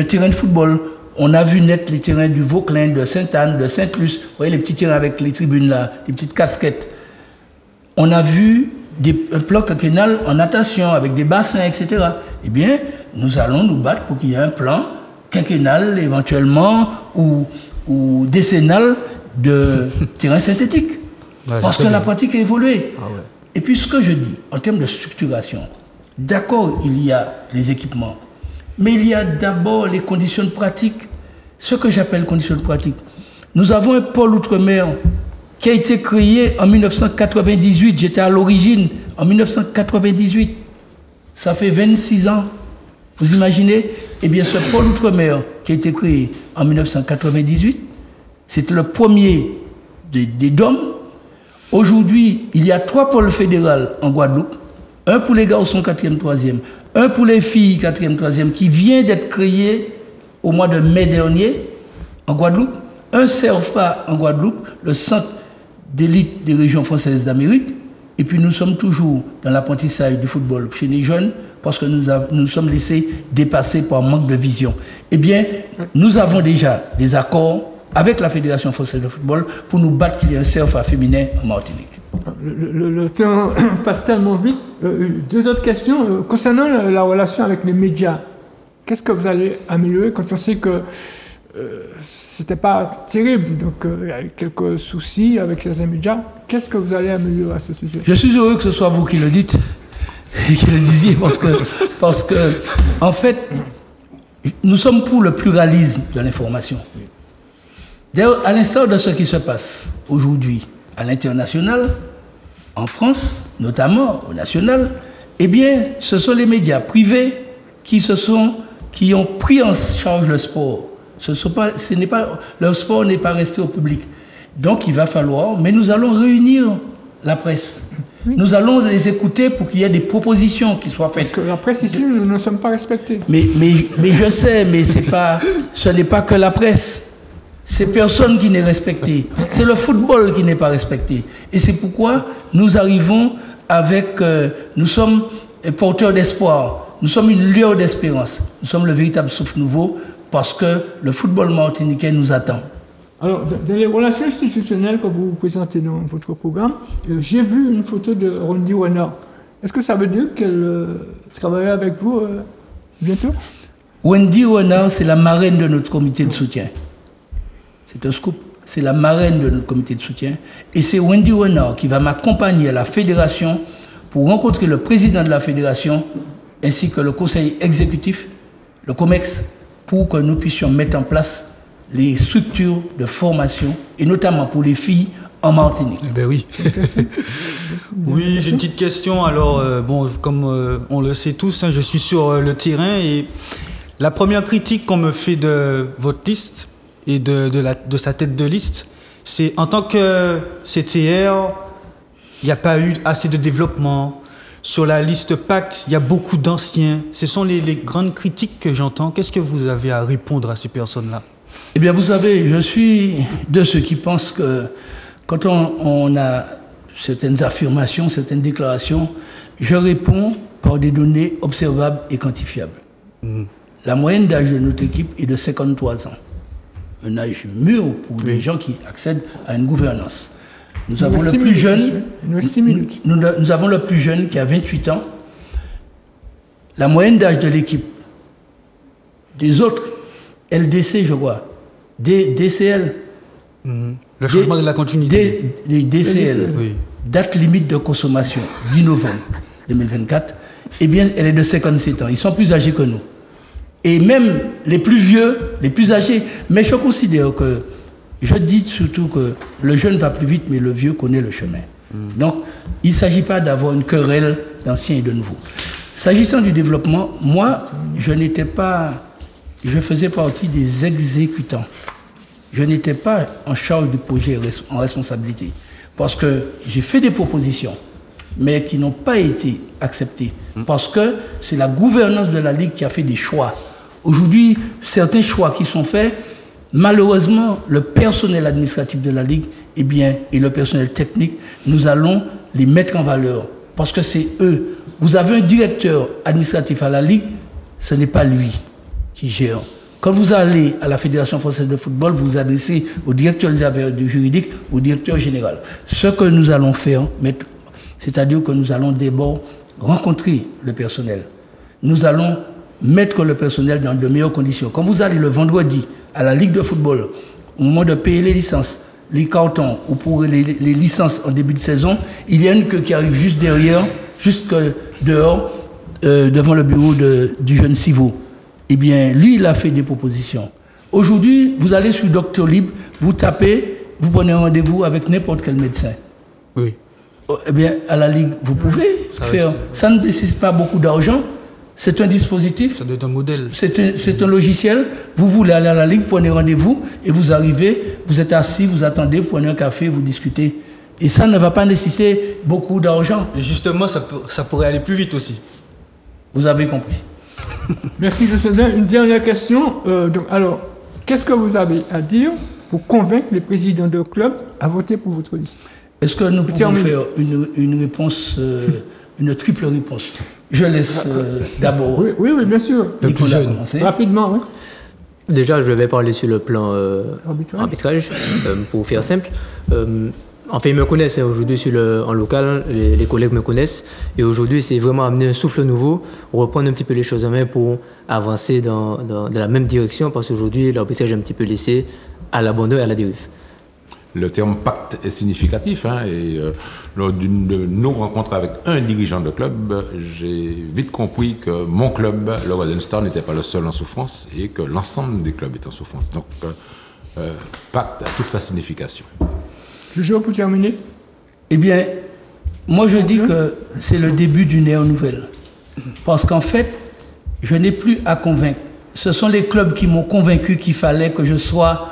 Speaker 5: terrains de football. On a vu naître les terrains du Vauclin, de Sainte-Anne, de Sainte-Luce. Vous voyez les petits terrains avec les tribunes là, les petites casquettes. On a vu un plan quinquennal en natation avec des bassins, etc. Eh bien, nous allons nous battre pour qu'il y ait un plan quinquennal éventuellement ou décennal de terrain synthétique. Ouais, parce que la pratique a évolué. Ah ouais. Et puis ce que je dis, en termes de structuration, d'accord, il y a les équipements, mais il y a d'abord les conditions de pratique. Ce que j'appelle conditions de pratique. Nous avons un pôle outre-mer qui a été créé en 1998. J'étais à l'origine en 1998. Ça fait 26 ans. Vous imaginez? Eh bien, ce pôle outre-mer qui a été créé en 1998, c'était le premier des DOM. Aujourd'hui, il y a 3 pôles fédéraux en Guadeloupe. Un pour les garçons 4e, 3e. Un pour les filles 4e, 3e, qui vient d'être créé au mois de mai dernier en Guadeloupe. Un CERFA en Guadeloupe, le centre d'élite des régions françaises d'Amérique. Et puis nous sommes toujours dans l'apprentissage du football chez les jeunes parce que nous sommes laissés dépasser par manque de vision. Eh bien, nous avons déjà des accords avec la Fédération française de football pour nous battre qu'il y ait un CERFA féminin en Martinique.
Speaker 1: Le temps passe tellement vite. 2 autres questions. Concernant la relation avec les médias, qu'est-ce que vous allez améliorer quand on sait que c'était pas terrible, donc il y a eu quelques soucis avec certains médias. Qu'est-ce que vous allez améliorer à ce sujet?
Speaker 5: Je suis heureux que ce soit vous qui le dites et qui le disiez parce que en fait, nous sommes pour le pluralisme de l'information. D'ailleurs, à l'instar de ce qui se passe aujourd'hui à l'international, en France, notamment au national, eh bien, ce sont les médias privés qui ont pris en charge le sport Le sport n'est pas resté au public. Donc il va falloir, mais nous allons réunir la presse. Oui. Nous allons les écouter pour qu'il y ait des propositions qui soient faites.
Speaker 1: Parce que la presse ici, nous ne sommes pas respectés.
Speaker 5: Mais je sais, mais ce n'est pas que la presse. C'est personne qui n'est respecté. C'est le football qui n'est pas respecté. Et c'est pourquoi nous arrivons avec... nous sommes porteurs d'espoir. Nous sommes une lueur d'espérance. Nous sommes le véritable souffle nouveau parce que le football martiniquais nous attend.
Speaker 1: Alors, dans les relations institutionnelles que vous présentez dans votre programme, j'ai vu une photo de Wendy Renard. Est-ce que ça veut dire qu'elle travaillera avec vous bientôt?
Speaker 5: Wendy Renard, c'est la marraine de notre comité de soutien. C'est un scoop. C'est la marraine de notre comité de soutien. Et c'est Wendy Renard qui va m'accompagner à la fédération pour rencontrer le président de la fédération ainsi que le conseil exécutif, le COMEX, pour que nous puissions mettre en place les structures de formation, et notamment pour les filles en Martinique.
Speaker 2: Eh ben oui. Oui, j'ai une petite question. Alors, comme on le sait tous, je suis sur le terrain et la première critique qu'on me fait de votre liste et de sa tête de liste, c'est en tant que CTR, il n'y a pas eu assez de développement. Sur la liste Pacte, il y a beaucoup d'anciens. Ce sont les grandes critiques que j'entends. Qu'est-ce que vous avez à répondre à ces personnes-là?
Speaker 5: Eh bien, vous savez, je suis de ceux qui pensent que quand on a certaines affirmations, certaines déclarations, je réponds par des données observables et quantifiables. La moyenne d'âge de notre équipe est de 53 ans. Un âge mûr pour les gens qui accèdent à une gouvernance. Nous avons le plus jeune, nous avons le plus jeune qui a 28 ans. La moyenne d'âge de l'équipe des autres, LDC, je crois, DCL.
Speaker 2: Le changement de la continuité.
Speaker 5: DCL, oui. Date limite de consommation, 10 novembre 2024, eh bien, elle est de 57 ans. Ils sont plus âgés que nous. Et même les plus vieux, les plus âgés. Mais je considère que, je dis surtout que le jeune va plus vite, mais le vieux connaît le chemin. Donc, il ne s'agit pas d'avoir une querelle d'anciens et de nouveaux. S'agissant du développement, moi, je faisais partie des exécutants. Je n'étais pas en charge du projet en responsabilité. Parce que j'ai fait des propositions, mais qui n'ont pas été acceptées. Parce que c'est la gouvernance de la Ligue qui a fait des choix. Aujourd'hui, certains choix qui sont faits, malheureusement, le personnel administratif de la Ligue et le personnel technique, nous allons les mettre en valeur. Parce que c'est eux. Vous avez un directeur administratif à la Ligue, ce n'est pas lui qui gère. Quand vous allez à la Fédération française de football, vous vous adressez au directeur des affaires juridiques, au directeur général. Ce que nous allons faire, c'est-à-dire que nous allons d'abord rencontrer le personnel. Nous allons mettre le personnel dans de meilleures conditions. Quand vous allez le vendredi à la Ligue de football, au moment de payer les licences, les cartons ou pour les licences en début de saison, il y a une queue qui arrive juste derrière, jusque dehors, devant le bureau du jeune Sivo. Eh bien, lui, il a fait des propositions. Aujourd'hui, vous allez sur Docteur Libre, vous tapez, vous prenez un rendez-vous avec n'importe quel médecin.
Speaker 2: Oui.
Speaker 5: Eh bien, à la Ligue, vous pouvez faire. Ça ne nécessite pas beaucoup d'argent. C'est un dispositif.
Speaker 2: Ça doit être un modèle.
Speaker 5: C'est un logiciel. Vous voulez aller à la Ligue, prenez rendez-vous et vous arrivez, vous êtes assis, vous attendez, vous prenez un café, vous discutez. Et ça ne va pas nécessiter beaucoup d'argent.
Speaker 2: Et justement, ça pourrait aller plus vite aussi.
Speaker 5: Vous avez compris.
Speaker 1: Merci, Jocelyn. Une dernière question. Alors, qu'est-ce que vous avez à dire pour convaincre les présidents de club à voter pour votre liste?
Speaker 5: Est-ce que nous pouvons faire une réponse, une triple réponse? Je laisse d'abord.
Speaker 1: Oui, bien sûr.
Speaker 5: Nicolas commencer.
Speaker 1: Rapidement, oui.
Speaker 3: Déjà, je vais parler sur le plan arbitrage, pour faire simple. Enfin, ils me connaissent aujourd'hui en local, les collègues me connaissent. Et aujourd'hui, c'est vraiment amener un souffle nouveau, reprendre un petit peu les choses en main pour avancer dans la même direction, parce qu'aujourd'hui, l'arbitrage est un petit peu laissé à l'abandon et à la dérive.
Speaker 4: Le terme pacte est significatif. Et lors d'une de nos rencontres avec un dirigeant de club, j'ai vite compris que mon club, le Golden Star, n'était pas le seul en souffrance et que l'ensemble des clubs est en souffrance. Donc, pacte a toute sa signification.
Speaker 1: Jojo, pour terminer.
Speaker 5: Eh bien, moi je dis que c'est le début d'une ère nouvelle. Parce qu'en fait, je n'ai plus à convaincre ce sont les clubs qui m'ont convaincu qu'il fallait que je sois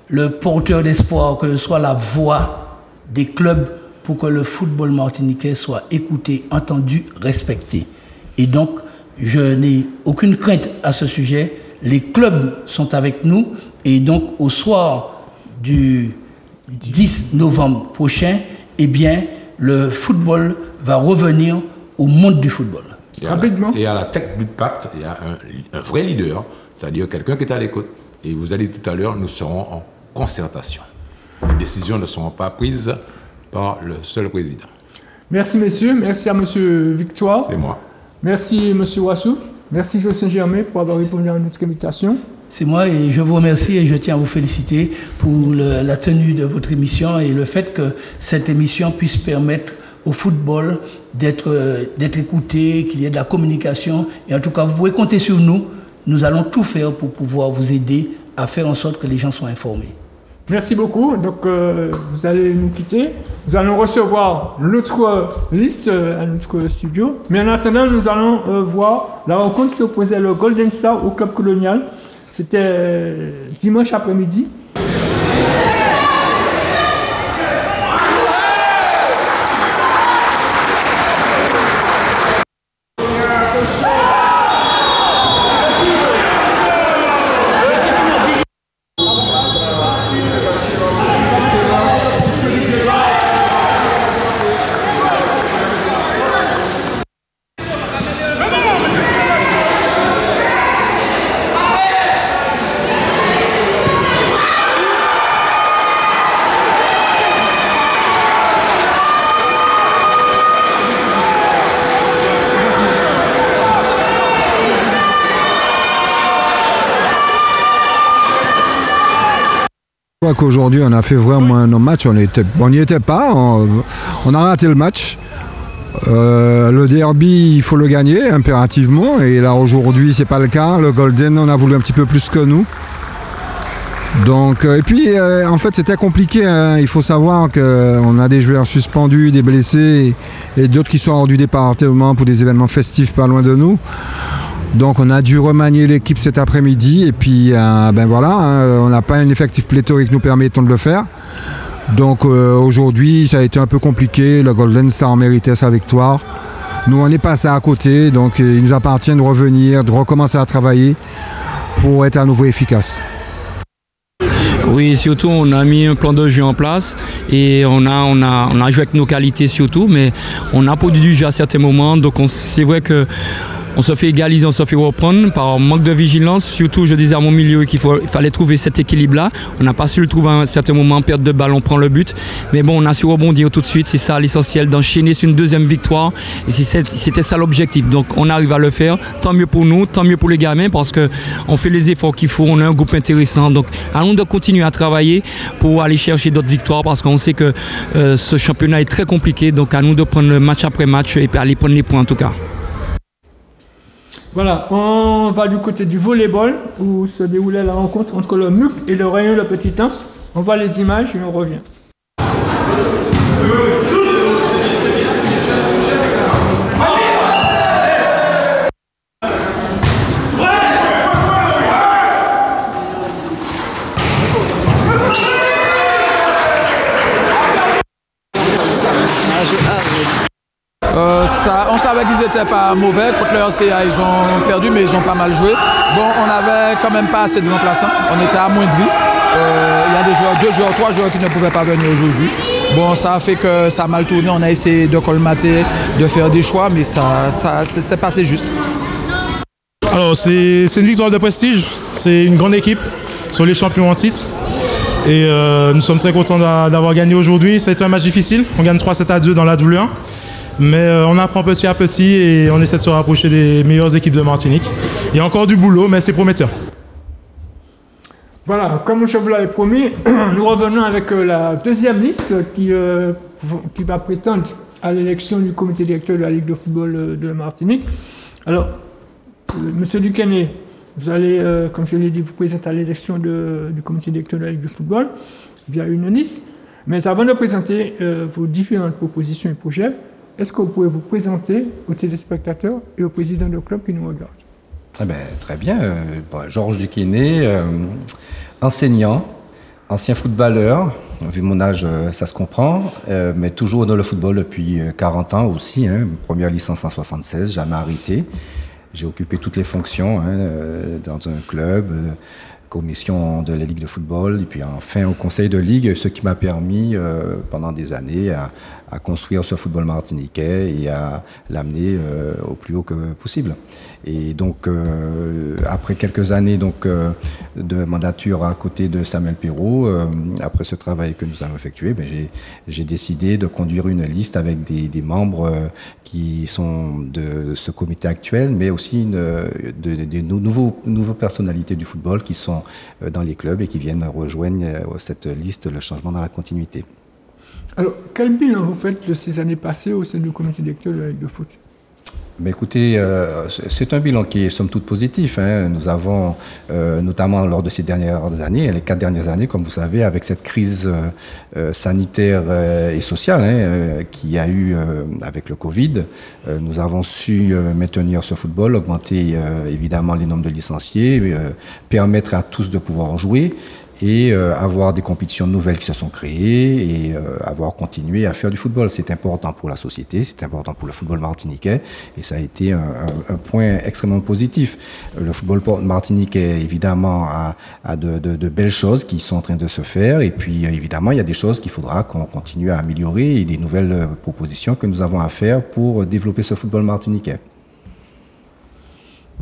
Speaker 5: le porteur d'espoir, que je sois la voix des clubs pour que le football martiniquais soit écouté, entendu, respecté. Et donc, je n'ai aucune crainte à ce sujet. Les clubs sont avec nous et donc au soir du 10 novembre prochain, eh bien, le football va revenir au monde du football.
Speaker 1: Rapidement.
Speaker 4: Et à la tête du pacte, il y a un vrai leader, c'est-à-dire quelqu'un qui est à l'écoute. Et vous allez tout à l'heure, nous serons en concertation. Les décisions ne seront pas prises par le seul président.
Speaker 1: Merci messieurs, merci à monsieur Victoire.
Speaker 4: C'est moi.
Speaker 1: Merci monsieur Wassou. Merci José Germain pour avoir répondu à notre invitation.
Speaker 5: C'est moi et je vous remercie et je tiens à vous féliciter pour la tenue de votre émission et le fait que cette émission puisse permettre au football d'être écouté, qu'il y ait de la communication. Et en tout cas, vous pouvez compter sur nous. Nous allons tout faire pour pouvoir vous aider à faire en sorte que les gens soient informés.
Speaker 1: Merci beaucoup. Donc, vous allez nous quitter. Nous allons recevoir l'autre liste à notre studio. Mais en attendant, nous allons voir la rencontre qui opposait le Golden Star au Club Colonial. C'était dimanche après-midi.
Speaker 6: Je crois qu'aujourd'hui on a fait vraiment un match, on n'y était pas, on a raté le match. Le derby, il faut le gagner impérativement et là aujourd'hui c'est pas le cas. Le Golden, on a voulu un petit peu plus que nous. Donc, et puis en fait c'était compliqué, hein. Il faut savoir qu'on a des joueurs suspendus, des blessés et d'autres qui sont hors du département pour des événements festifs pas loin de nous. Donc on a dû remanier l'équipe cet après-midi et puis ben voilà, hein, on n'a pas un effectif pléthorique nous permettant de le faire. Donc aujourd'hui ça a été un peu compliqué, le Golden Star méritait sa victoire. Nous on est passé à côté, donc il nous appartient de revenir, de recommencer à travailler pour être à nouveau efficace.
Speaker 7: Oui, surtout on a mis un plan de jeu en place et on a joué avec nos qualités surtout, mais on a produit du jeu à certains moments, donc c'est vrai que on se fait égaliser, on se fait reprendre par manque de vigilance. Surtout, je disais à mon milieu qu'il fallait trouver cet équilibre-là. On n'a pas su le trouver à un certain moment, perte de balle, on prend le but. Mais bon, on a su rebondir tout de suite. C'est ça l'essentiel, d'enchaîner sur une deuxième victoire. Et c'était ça l'objectif. Donc on arrive à le faire. Tant mieux pour nous, tant mieux pour les gamins parce qu'on fait les efforts qu'il faut. On a un groupe intéressant. Donc à nous de continuer à travailler pour aller chercher d'autres victoires parce qu'on sait que ce championnat est très compliqué. Donc à nous de prendre le match après match et puis aller prendre les points en tout cas.
Speaker 1: Voilà, on va du côté du volleyball où se déroulait la rencontre entre le MUC et le Rayon de Petite-Anse. On voit les images et on revient.
Speaker 8: On savait qu'ils n'étaient pas mauvais. Contre le RCA, ils ont perdu, mais ils ont pas mal joué. Bon, on n'avait quand même pas assez de remplaçants. On était amoindris. Il y a des joueurs, 2 joueurs, 3 joueurs qui ne pouvaient pas venir aujourd'hui. Bon, ça a fait que ça a mal tourné. On a essayé de colmater, de faire des choix, mais ça c'est passé juste.
Speaker 9: Alors, c'est une victoire de prestige. C'est une grande équipe sur les champions en titre. Et nous sommes très contents d'avoir gagné aujourd'hui. Ça a été un match difficile. On gagne 3-7-2 dans la W1. Mais on apprend petit à petit et on essaie de se rapprocher des meilleures équipes de Martinique. Il y a encore du boulot, mais c'est prometteur.
Speaker 1: Voilà, comme je vous l'avais promis, nous revenons avec la deuxième liste qui va prétendre à l'élection du comité directeur de la Ligue de football de la Martinique. Alors, Monsieur Duquesne, vous allez, comme je l'ai dit, vous présenter à l'élection du comité directeur de la Ligue de football via une liste. Mais avant de présenter vos différentes propositions et projets, est-ce que vous pouvez vous présenter aux téléspectateurs et au président du club qui nous regarde?
Speaker 10: Très bien. Georges Duquesne, enseignant, ancien footballeur. Vu mon âge, ça se comprend, mais toujours dans le football depuis 40 ans aussi. Première licence en 76, jamais arrêté. J'ai occupé toutes les fonctions dans un club, commission de la Ligue de football, et puis enfin au conseil de ligue, ce qui m'a permis pendant des années à construire ce football martiniquais et à l'amener au plus haut que possible. Et donc, après quelques années de mandature à côté de Samuel Perrault, après ce travail que nous avons effectué, j'ai décidé de conduire une liste avec des membres qui sont de ce comité actuel, mais aussi de nouveaux personnalités du football qui sont dans les clubs et qui viennent rejoindre cette liste, le changement dans la continuité.
Speaker 1: Alors, quel bilan vous faites de ces années passées au sein du comité directeur de la Ligue de foot?
Speaker 10: Écoutez, c'est un bilan qui est somme toute positif. Nous avons, notamment lors de ces dernières années, les 4 dernières années, comme vous savez, avec cette crise sanitaire et sociale qu'il y a eu avec le Covid, nous avons su maintenir ce football, augmenter évidemment les nombres de licenciés, permettre à tous de pouvoir jouer et avoir des compétitions nouvelles qui se sont créées et avoir continué à faire du football. C'est important pour la société, c'est important pour le football martiniquais et ça a été un point extrêmement positif. Le football martiniquais, évidemment, a de belles choses qui sont en train de se faire et puis évidemment, il y a des choses qu'il faudra qu'on continue à améliorer et des nouvelles propositions que nous avons à faire pour développer ce football martiniquais.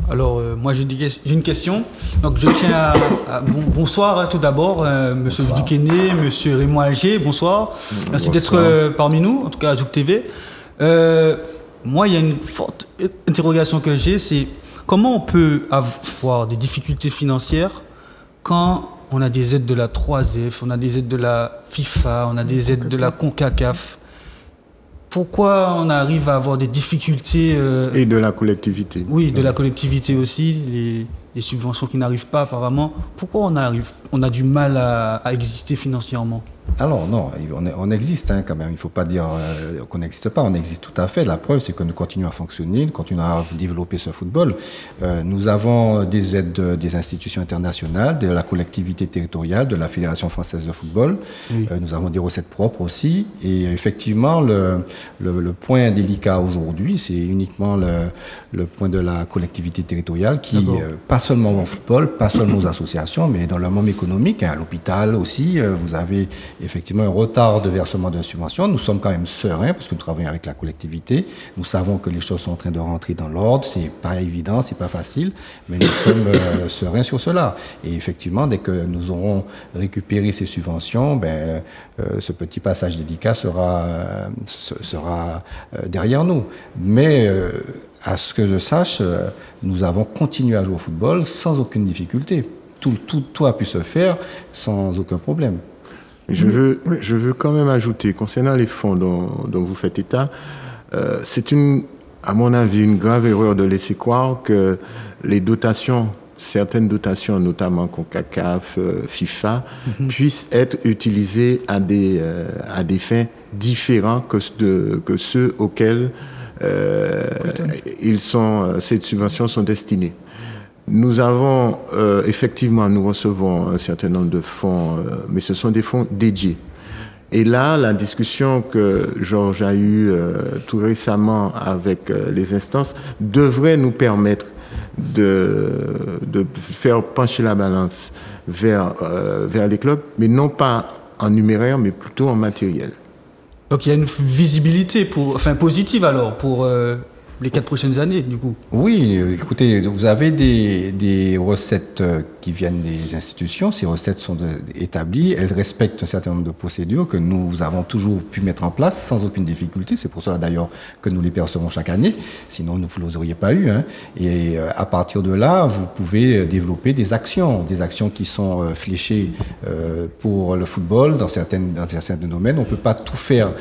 Speaker 2: Alors, moi, j'ai une question. Donc, je tiens à bonsoir tout d'abord, Monsieur Duquesne, Monsieur Raymond Alger, bonsoir. Merci d'être parmi nous, en tout cas à Zouk TV. Moi, il y a une forte interrogation que j'ai, c'est comment on peut avoir des difficultés financières quand on a des aides de la 3F, on a des aides de la FIFA, on a des aides de la CONCACAF. Pourquoi on arrive à avoir des difficultés
Speaker 11: et de la collectivité.
Speaker 2: Oui, de la collectivité aussi, les subventions qui n'arrivent pas apparemment. Pourquoi on a du mal à exister financièrement?
Speaker 10: Alors non, on existe quand même, il ne faut pas dire qu'on n'existe pas, on existe tout à fait. La preuve, c'est que nous continuons à fonctionner, nous continuons à développer ce football. Nous avons des aides des institutions internationales, de la collectivité territoriale, de la Fédération française de football. Oui. Nous avons des recettes propres aussi. Et effectivement, le point délicat aujourd'hui, c'est uniquement le point de la collectivité territoriale qui, pas seulement au football, pas seulement aux associations, mais dans le monde économique, à l'hôpital aussi, vous avez effectivement un retard de versement de subventions. Nous sommes quand même sereins parce que nous travaillons avec la collectivité. Nous savons que les choses sont en train de rentrer dans l'ordre. C'est pas évident, c'est pas facile, mais nous sommes sereins sur cela. Et effectivement, dès que nous aurons récupéré ces subventions, ce petit passage délicat sera derrière nous. Mais à ce que je sache, nous avons continué à jouer au football sans aucune difficulté. Tout a pu se faire sans aucun problème.
Speaker 11: Je veux quand même ajouter, concernant les fonds dont vous faites état, c'est à mon avis, une grave erreur de laisser croire que les dotations, certaines dotations, notamment CONCACAF, FIFA, puissent être utilisées à des fins différents que ceux auxquels ces subventions sont destinées. Nous avons, effectivement, nous recevons un certain nombre de fonds, mais ce sont des fonds dédiés. Et là, la discussion que Georges a eue tout récemment avec les instances devrait nous permettre de faire pencher la balance vers les clubs, mais non pas en numéraire, mais plutôt en matériel.
Speaker 2: Donc il y a une visibilité positive alors pour les 4 prochaines années, du coup.
Speaker 10: Oui, écoutez, vous avez des recettes qui viennent des institutions. Ces recettes sont établies. Elles respectent un certain nombre de procédures que nous avons toujours pu mettre en place sans aucune difficulté. C'est pour cela d'ailleurs que nous les percevons chaque année. Sinon, vous ne les auriez pas eu. Et à partir de là, vous pouvez développer des actions qui sont fléchées pour le football dans certains domaines. On ne peut pas tout faire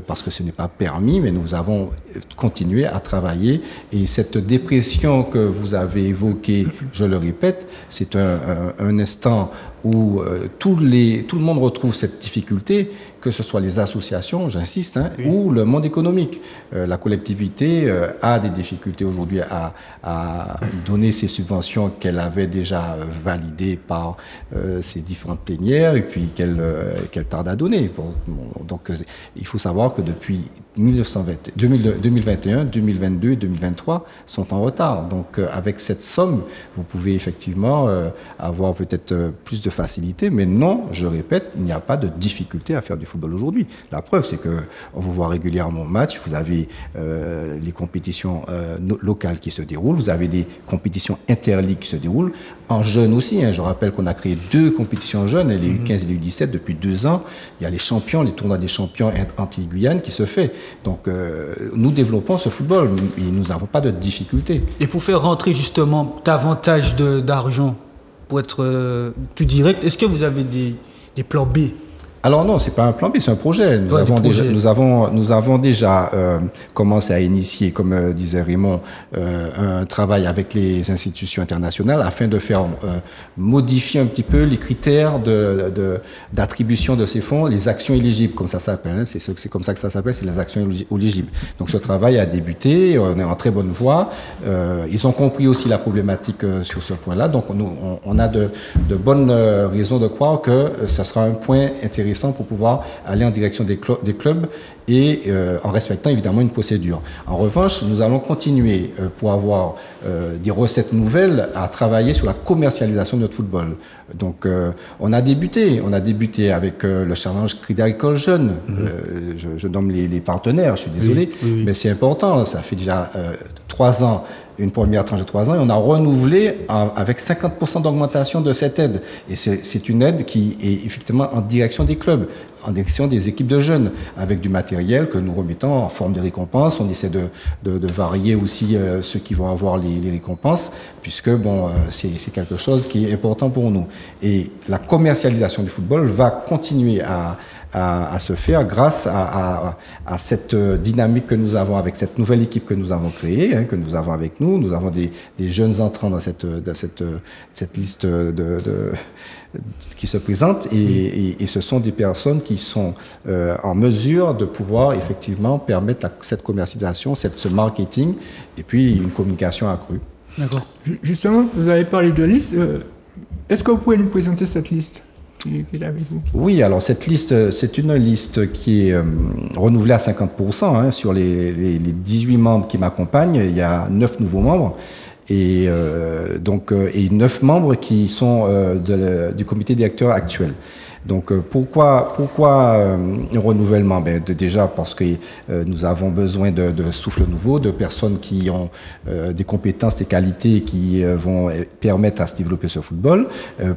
Speaker 10: parce que ce n'est pas permis, mais nous avons continué à travailler. Et cette dépression que vous avez évoquée, je le répète, c'est un instant où tout le monde retrouve cette difficulté, que ce soit les associations, j'insiste, ou le monde économique. La collectivité a des difficultés aujourd'hui à donner ces subventions qu'elle avait déjà validées par ses différentes plénières et puis qu'elle tarde à donner. Donc il faut savoir que depuis 2021, 2022 et 2023 sont en retard. Donc avec cette somme, vous pouvez effectivement avoir peut-être plus de facilité, mais non, je répète, il n'y a pas de difficulté à faire du football aujourd'hui. La preuve, c'est qu'on vous voit régulièrement au match, vous avez les compétitions locales qui se déroulent, vous avez des compétitions interligues qui se déroulent, en jeunes aussi. Je rappelle qu'on a créé 2 compétitions jeunes, les U15 et les U17 depuis 2 ans. Il y a les champions, les tournois des champions Antilles-Guyane qui se fait. Donc nous développons ce football et nous n'avons pas de difficulté.
Speaker 2: Et pour faire rentrer justement davantage d'argent, pour être plus direct, est-ce que vous avez des plans B?
Speaker 10: Alors non, c'est pas un plan B, c'est un projet. Nous avons déjà commencé à initier, comme disait Raymond, un travail avec les institutions internationales afin de faire modifier un petit peu les critères d'attribution de ces fonds, les actions éligibles, comme ça s'appelle. C'est comme ça que ça s'appelle, c'est les actions éligibles. Donc ce travail a débuté, on est en très bonne voie. Ils ont compris aussi la problématique sur ce point-là. Donc on a de bonnes raisons de croire que ce sera un point intéressant pour pouvoir aller en direction des clubs et en respectant évidemment une procédure. En revanche, nous allons continuer pour avoir des recettes nouvelles à travailler sur la commercialisation de notre football. Donc on a débuté avec le challenge Crédit Agricole Jeune. Je nomme les partenaires, je suis désolé, mais c'est important. Ça fait déjà 3 ans, une première tranche de 3 ans, et on a renouvelé avec 50% d'augmentation de cette aide. Et c'est une aide qui est effectivement en direction des clubs, en direction des équipes de jeunes, avec du matériel que nous remettons en forme de récompense. On essaie de varier aussi ceux qui vont avoir les récompenses, puisque c'est quelque chose qui est important pour nous. Et la commercialisation du football va continuer à se faire grâce à cette dynamique que nous avons avec cette nouvelle équipe que nous avons créée, que nous avons avec nous. Nous avons des jeunes entrants dans cette liste qui se présente et ce sont des personnes qui sont en mesure de pouvoir effectivement permettre cette commercialisation, ce marketing et puis une communication accrue.
Speaker 2: D'accord.
Speaker 1: Justement, vous avez parlé de liste. Est-ce que vous pouvez nous présenter cette liste qu'il a avec vous?
Speaker 10: Oui, alors cette liste, c'est une liste qui est renouvelée à 50%. Sur les 18 membres qui m'accompagnent, il y a 9 nouveaux membres. Et 9 membres qui sont du comité directeur actuel. Donc pourquoi un renouvellement? Déjà parce que nous avons besoin de souffle nouveau, de personnes qui ont des compétences, des qualités qui vont permettre à se développer ce football.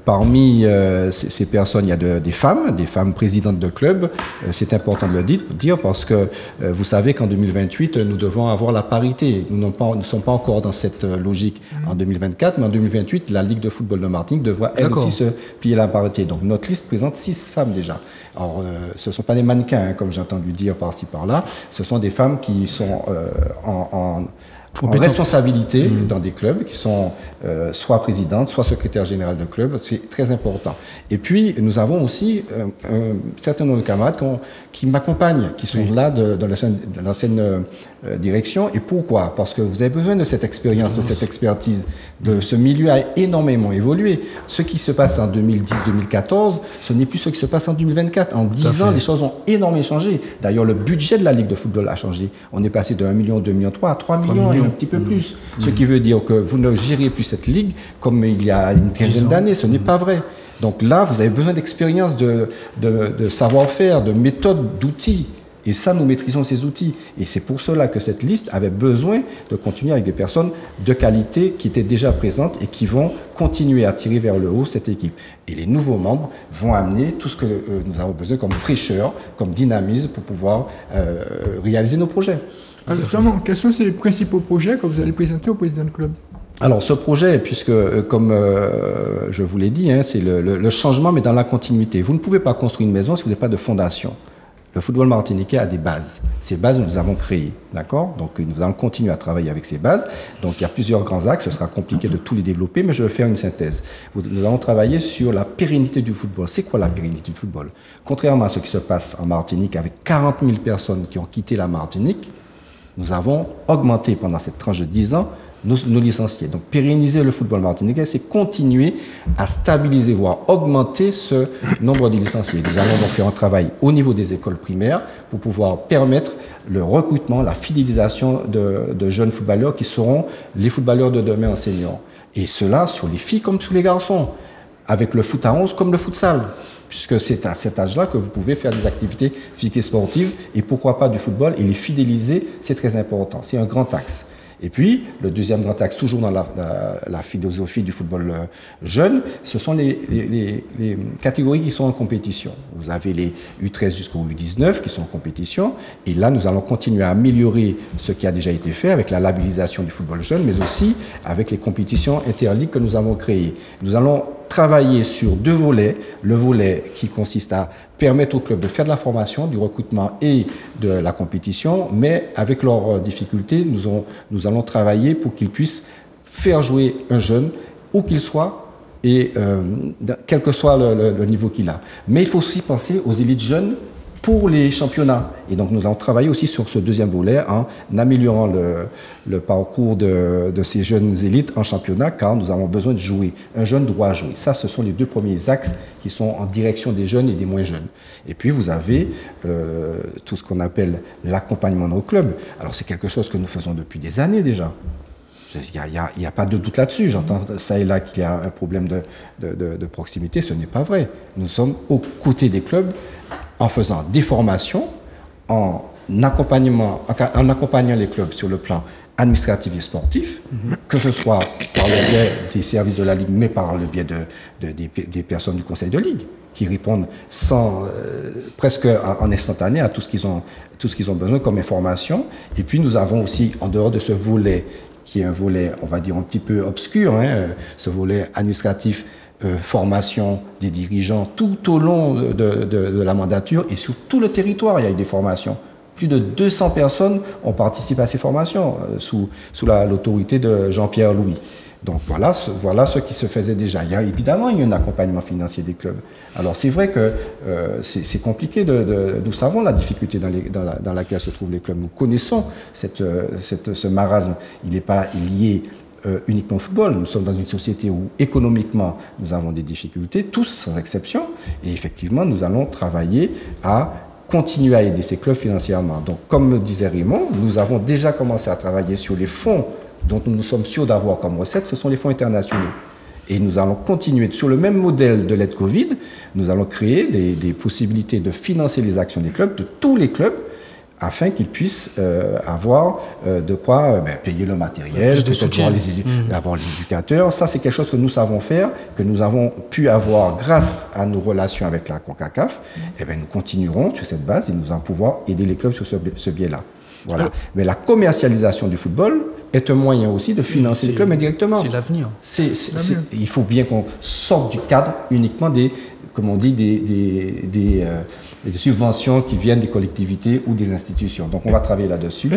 Speaker 10: Parmi ces personnes, il y a des femmes présidentes de clubs. C'est important de le dire parce que vous savez qu'en 2028, nous devons avoir la parité. Nous ne sommes pas encore dans cette logique en 2024, mais en 2028, la Ligue de football de Martinique devra elle aussi se plier à la parité. Donc notre liste présente 6 femmes déjà. Alors, ce ne sont pas des mannequins, comme j'ai entendu dire par-ci par-là. Ce sont des femmes qui sont en responsabilité dans des clubs, qui sont soit présidentes, soit secrétaires générales de club. C'est très important. Et puis, nous avons aussi un certain nombre de camarades qui m'accompagnent, qui sont là dans l'ancienne direction. Et pourquoi? Parce que vous avez besoin de cette expérience, de cette expertise. Ce milieu a énormément évolué. Ce qui se passe en 2010-2014, ce n'est plus ce qui se passe en 2024. En 10 ans, les choses ont énormément changé. D'ailleurs, le budget de la Ligue de football a changé. On est passé de 1 million, 2 millions, 3 à 3 millions et un petit peu plus. Ce qui veut dire que vous ne gérez plus cette Ligue comme il y a une quinzaine d'années. Ce n'est pas vrai. Donc là, vous avez besoin d'expérience, de savoir-faire, de méthodes, d'outils. Et ça, nous maîtrisons ces outils. Et c'est pour cela que cette liste avait besoin de continuer avec des personnes de qualité qui étaient déjà présentes et qui vont continuer à tirer vers le haut cette équipe. Et les nouveaux membres vont amener tout ce que nous avons besoin comme fraîcheur, comme dynamisme pour pouvoir réaliser nos projets.
Speaker 1: Alors, justement, quels sont ces principaux projets que vous allez présenter au président du club?
Speaker 10: Alors ce projet, puisque comme je vous l'ai dit, c'est le changement mais dans la continuité. Vous ne pouvez pas construire une maison si vous n'avez pas de fondation. Le football martiniquais a des bases. Ces bases, nous les avons créées, d'accord? Donc, nous allons continuer à travailler avec ces bases. Donc, il y a plusieurs grands axes. Ce sera compliqué de tous les développer, mais je vais faire une synthèse. Nous allons travailler sur la pérennité du football. C'est quoi la pérennité du football? Contrairement à ce qui se passe en Martinique, avec 40 000 personnes qui ont quitté la Martinique, nous avons augmenté pendant cette tranche de 10 ans nos licenciés. Donc, pérenniser le football martiniquais, c'est continuer à stabiliser, voire augmenter ce nombre de licenciés. Nous allons donc faire un travail au niveau des écoles primaires pour pouvoir permettre le recrutement, la fidélisation de jeunes footballeurs qui seront les footballeurs de demain enseignants. Et cela sur les filles comme sur les garçons, avec le foot à 11 comme le futsal, puisque c'est à cet âge-là que vous pouvez faire des activités physiques et sportives, et pourquoi pas du football, et les fidéliser, c'est très important. C'est un grand axe. Et puis, le deuxième grand axe, toujours dans la philosophie du football jeune, ce sont les catégories qui sont en compétition. Vous avez les U13 jusqu'au U19 qui sont en compétition. Et là, nous allons continuer à améliorer ce qui a déjà été fait avec la labellisation du football jeune, mais aussi avec les compétitions interligues que nous avons créées. Nous allons travailler sur deux volets. Le volet qui consiste à permettre aux clubs de faire de la formation, du recrutement et de la compétition, mais avec leurs difficultés, nous allons travailler pour qu'ils puissent faire jouer un jeune, où qu'il soit, et quel que soit le niveau qu'il a. Mais il faut aussi penser aux élites jeunes pour les championnats. Et donc nous allons travailler aussi sur ce deuxième volet en améliorant le parcours de ces jeunes élites en championnat, car nous avons besoin de jouer. Un jeune doit jouer. Ça, ce sont les deux premiers axes qui sont en direction des jeunes et des moins jeunes. Et puis vous avez tout ce qu'on appelle l'accompagnement au club. Alors c'est quelque chose que nous faisons depuis des années déjà. Il n'y a pas de doute là-dessus. J'entends ça et là qu'il y a un problème de proximité. Ce n'est pas vrai. Nous sommes aux côtés des clubs en faisant des formations, en accompagnant les clubs sur le plan administratif et sportif, que ce soit par le biais des services de la Ligue, mais par le biais des personnes du Conseil de Ligue, qui répondent presque en instantané à tout ce qu'ils ont besoin comme information. Et puis nous avons aussi, en dehors de ce volet, qui est un volet, on va dire, un petit peu obscur, ce volet administratif, formation des dirigeants tout au long de la mandature et sur tout le territoire, il y a eu des formations. Plus de 200 personnes ont participé à ces formations sous l'autorité de Jean-Pierre Louis. Donc voilà ce qui se faisait déjà. Évidemment, il y a un accompagnement financier des clubs. Alors c'est vrai que c'est compliqué, nous savons la difficulté dans laquelle se trouvent les clubs. Nous connaissons ce marasme. Il n'est pas lié uniquement au football. Nous sommes dans une société où économiquement nous avons des difficultés, tous sans exception, et effectivement nous allons travailler à continuer à aider ces clubs financièrement. Donc comme me disait Raymond, nous avons déjà commencé à travailler sur les fonds dont nous sommes sûrs d'avoir comme recette, ce sont les fonds internationaux. Et nous allons continuer sur le même modèle de l'aide Covid, nous allons créer des possibilités de financer les actions des clubs, de tous les clubs, afin qu'ils puissent avoir de quoi payer le matériel, avoir les éducateurs. Ça, c'est quelque chose que nous savons faire, que nous avons pu avoir grâce à nos relations avec la CONCACAF. Et bien, nous continuerons sur cette base et nous allons pouvoir aider les clubs sur ce biais-là. Voilà. Mais la commercialisation du football est un moyen aussi de financer les clubs indirectement.
Speaker 2: C'est l'avenir.
Speaker 10: Il faut bien qu'on sorte du cadre uniquement des subventions qui viennent des collectivités ou des institutions. Donc on va travailler là-dessus.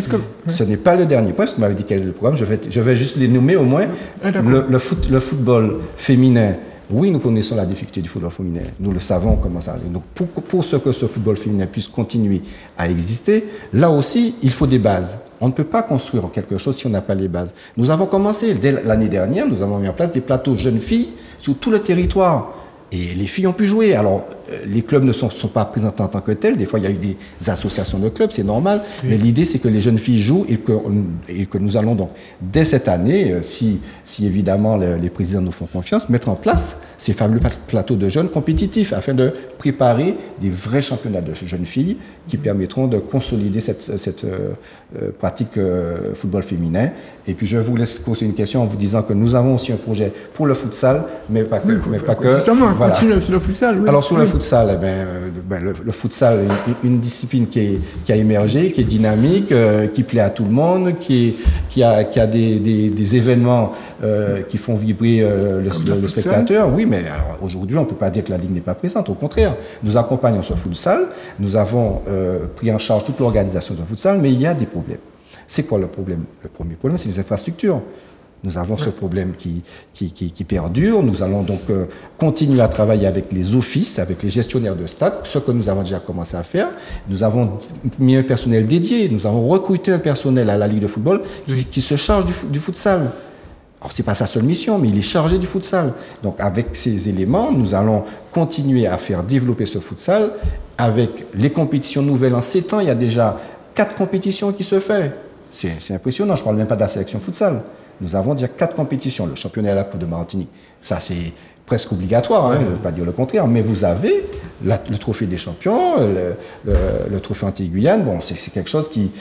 Speaker 10: Ce n'est pas le dernier point, parce que vous m'avez dit quel est le programme. Je vais juste les nommer au moins. Le football féminin. Oui, nous connaissons la difficulté du football féminin. Nous le savons comment ça arrive. Donc, pour que ce football féminin puisse continuer à exister, là aussi, il faut des bases. On ne peut pas construire quelque chose si on n'a pas les bases. Nous avons commencé, dès l'année dernière, nous avons mis en place des plateaux jeunes filles sur tout le territoire. Et les filles ont pu jouer. Alors, les clubs ne sont pas présentés en tant que tels. Des fois, il y a eu des associations de clubs, c'est normal. Oui. Mais l'idée, c'est que les jeunes filles jouent et que nous allons donc, dès cette année, si évidemment les présidents nous font confiance, mettre en place ces fameux plateaux de jeunes compétitifs afin de préparer des vrais championnats de jeunes filles qui permettront de consolider cette pratique football féminin. Et puis, je vous laisse poser une question en vous disant que nous avons aussi un projet pour le futsal, mais pas que. Voilà.
Speaker 1: continue sur le futsal. Oui.
Speaker 10: Alors sur
Speaker 1: oui.
Speaker 10: le futsal, le futsal, une discipline qui a émergé, qui est dynamique, qui plaît à tout le monde, qui a des événements qui font vibrer le spectateur. Oui, mais alors aujourd'hui, on ne peut pas dire que la Ligue n'est pas présente. Au contraire, nous accompagnons ce futsal. Nous avons pris en charge toute l'organisation de futsal, mais il y a des problèmes. C'est quoi le problème? Le premier problème, c'est les infrastructures. Nous avons ce problème qui perdure. Nous allons donc continuer à travailler avec les offices, avec les gestionnaires de stade, ce que nous avons déjà commencé à faire. Nous avons mis un personnel dédié. Nous avons recruté un personnel à la Ligue de football qui se charge du futsal. Alors, ce n'est pas sa seule mission, mais il est chargé du futsal. Donc, avec ces éléments, nous allons continuer à faire développer ce futsal. Avec les compétitions nouvelles, en 7 ans, il y a déjà 4 compétitions qui se font. C'est impressionnant. Je ne parle même pas de la sélection futsal. Nous avons déjà 4 compétitions. Le championnat à la Coupe de Martinique, ça c'est presque obligatoire, je ne veux pas dire le contraire, mais vous avez le trophée des champions, le trophée Antilles-Guyane, bon, c'est quelque chose qui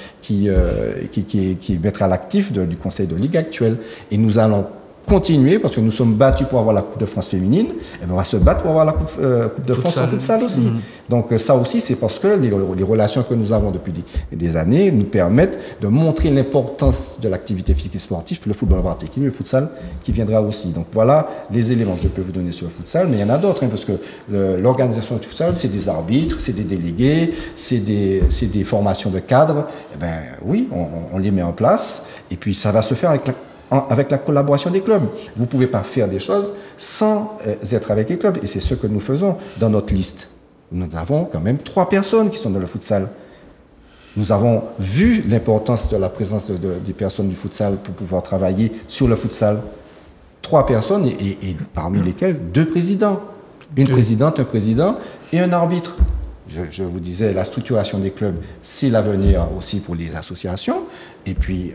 Speaker 10: mettra à l'actif du Conseil de Ligue actuel. Et nous allons continuer, parce que nous sommes battus pour avoir la Coupe de France féminine, et on va se battre pour avoir la Coupe de France en futsal aussi. Donc ça aussi, c'est parce que les relations que nous avons depuis des années nous permettent de montrer l'importance de l'activité physique et sportive, le football en particulier, le futsal qui viendra aussi. Donc voilà les éléments que je peux vous donner sur le futsal, mais il y en a d'autres, parce que l'organisation du futsal, c'est des arbitres, c'est des délégués, c'est des formations de cadres. Eh ben oui, on les met en place, et puis ça va se faire avec la collaboration des clubs. Vous ne pouvez pas faire des choses sans être avec les clubs. Et c'est ce que nous faisons dans notre liste. Nous avons quand même 3 personnes qui sont dans le futsal. Nous avons vu l'importance de la présence des personnes du futsal pour pouvoir travailler sur le futsal. 3 personnes, et parmi lesquelles 2 présidents. Une présidente, un président et un arbitre. Je vous disais, la structuration des clubs, c'est l'avenir aussi pour les associations. Et puis,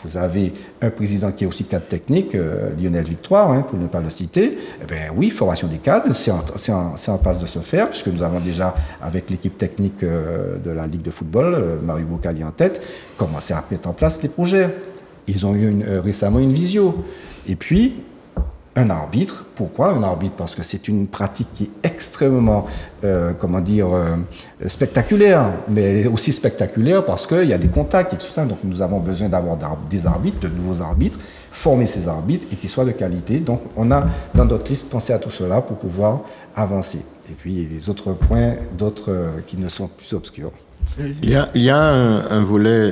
Speaker 10: vous avez un président qui est aussi cadre technique, Lionel Victoire, pour ne pas le citer. Eh bien, oui, formation des cadres, c'est en passe de se faire, puisque nous avons déjà, avec l'équipe technique de la Ligue de football, Mario Bocali en tête, commencé à mettre en place les projets. Ils ont eu récemment une visio. Et puis, un arbitre. Pourquoi un arbitre? Parce que c'est une pratique qui est extrêmement, spectaculaire, mais elle est aussi spectaculaire parce qu'il y a des contacts et tout ça. Donc nous avons besoin d'avoir des arbitres, de nouveaux arbitres, former ces arbitres et qu'ils soient de qualité. Donc on a dans notre liste pensé à tout cela pour pouvoir avancer. Et puis les autres points, qui ne sont plus obscurs.
Speaker 11: Il y a un volet